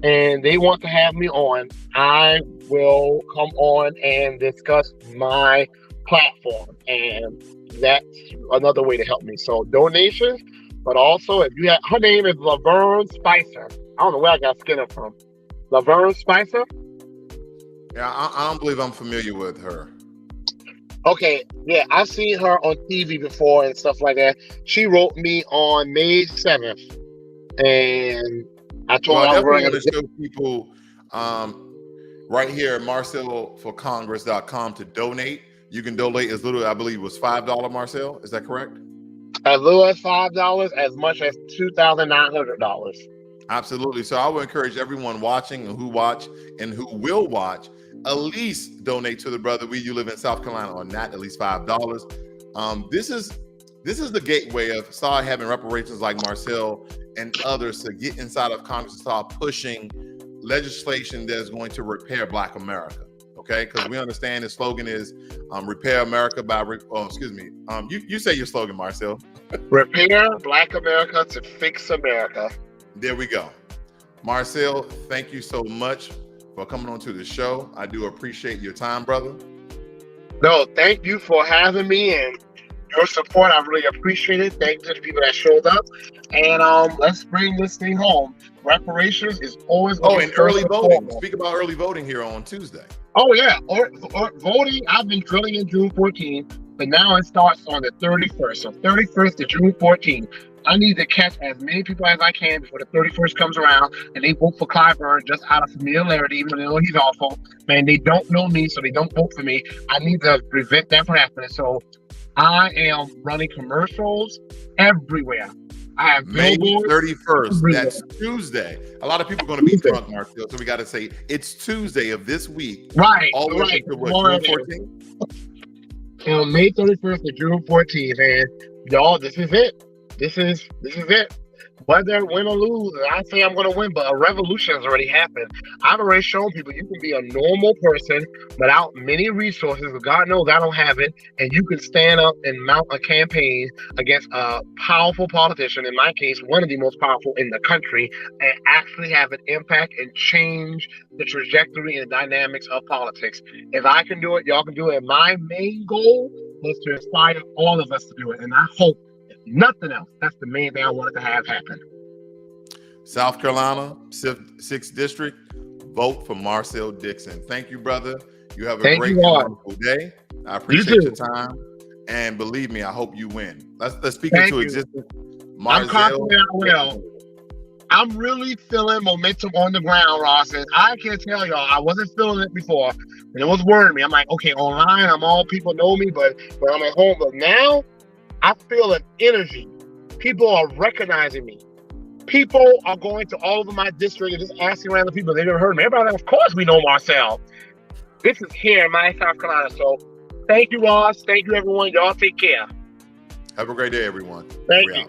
and they want to have me on, I will come on and discuss my platform. And that's another way to help me. So donations, but also if you have, her name is Laverne Spicer. I don't know where I got Skinner from. Laverne Spicer? Yeah, I don't believe I'm familiar with her. Okay, yeah, I've seen her on TV before and stuff like that. She wrote me on May 7th, and I told her I was running to show people right here at marcelforcongress.com to donate. You can donate as little, I believe, was $5, Marcel. Is that correct? As little as $5, as much as $2,900. Absolutely. So I would encourage everyone watching and who watch and who will watch, at least donate to the brother. You live in South Carolina or not, at least $5. This is the gateway of start having reparations like Marcel and others to get inside of Congress and start pushing legislation that's going to repair Black America. Okay, because we understand the slogan is repair America by you say your slogan, Marcel. Repair Black America to fix America. There we go. Marcel, thank you so much for coming on to the show. I do appreciate your time, brother. No, thank you for having me and your support. I really appreciate it. Thank you to the people that showed up. And let's bring this thing home. Reparations is always Oh, going and to be early first and voting. foremost. Speak about early voting here on Tuesday. Oh yeah, or voting. I've been drilling in June 14th, but now it starts on the 31st. So 31st to June 14th. I need to catch as many people as I can before the 31st comes around, and they vote for Clyburn just out of familiarity, even though he's awful. Man, they don't know me, so they don't vote for me. I need to prevent that from happening. So I am running commercials everywhere. I have May billboards 31st. everywhere. That's Tuesday. A lot of people are going to be drunk, Marcel. So we got to say it's Tuesday of this week. Right, All the way right. to what, June 14th? May 31st to June 14th, and y'all, this is it. This is it. Whether win or lose, I say I'm going to win, but a revolution has already happened. I've already shown people you can be a normal person without many resources. God knows I don't have it, and you can stand up and mount a campaign against a powerful politician, in my case, one of the most powerful in the country, and actually have an impact and change the trajectory and the dynamics of politics. If I can do it, y'all can do it. And my main goal was to inspire all of us to do it, and I hope nothing else. That's the main thing I wanted to have happen. South Carolina, 6th District, vote for Marcel Dixon. Thank you, brother. You have a great and wonderful day. I appreciate your time. And believe me, I hope you win. Let's speak into existence. I'm confident I will. I'm really feeling momentum on the ground, Ross. And I can't tell y'all, I wasn't feeling it before. And it was worrying me. I'm like, okay, online, I'm all people know me, but when I'm at home. But now, I feel an energy. People are recognizing me. People are going to all over my district and just asking random people. They've never heard of me. Everybody, of course, we know Marcel. This is here in my South Carolina. So thank you, Ross. Thank you, everyone. Y'all take care. Have a great day, everyone. Thank you.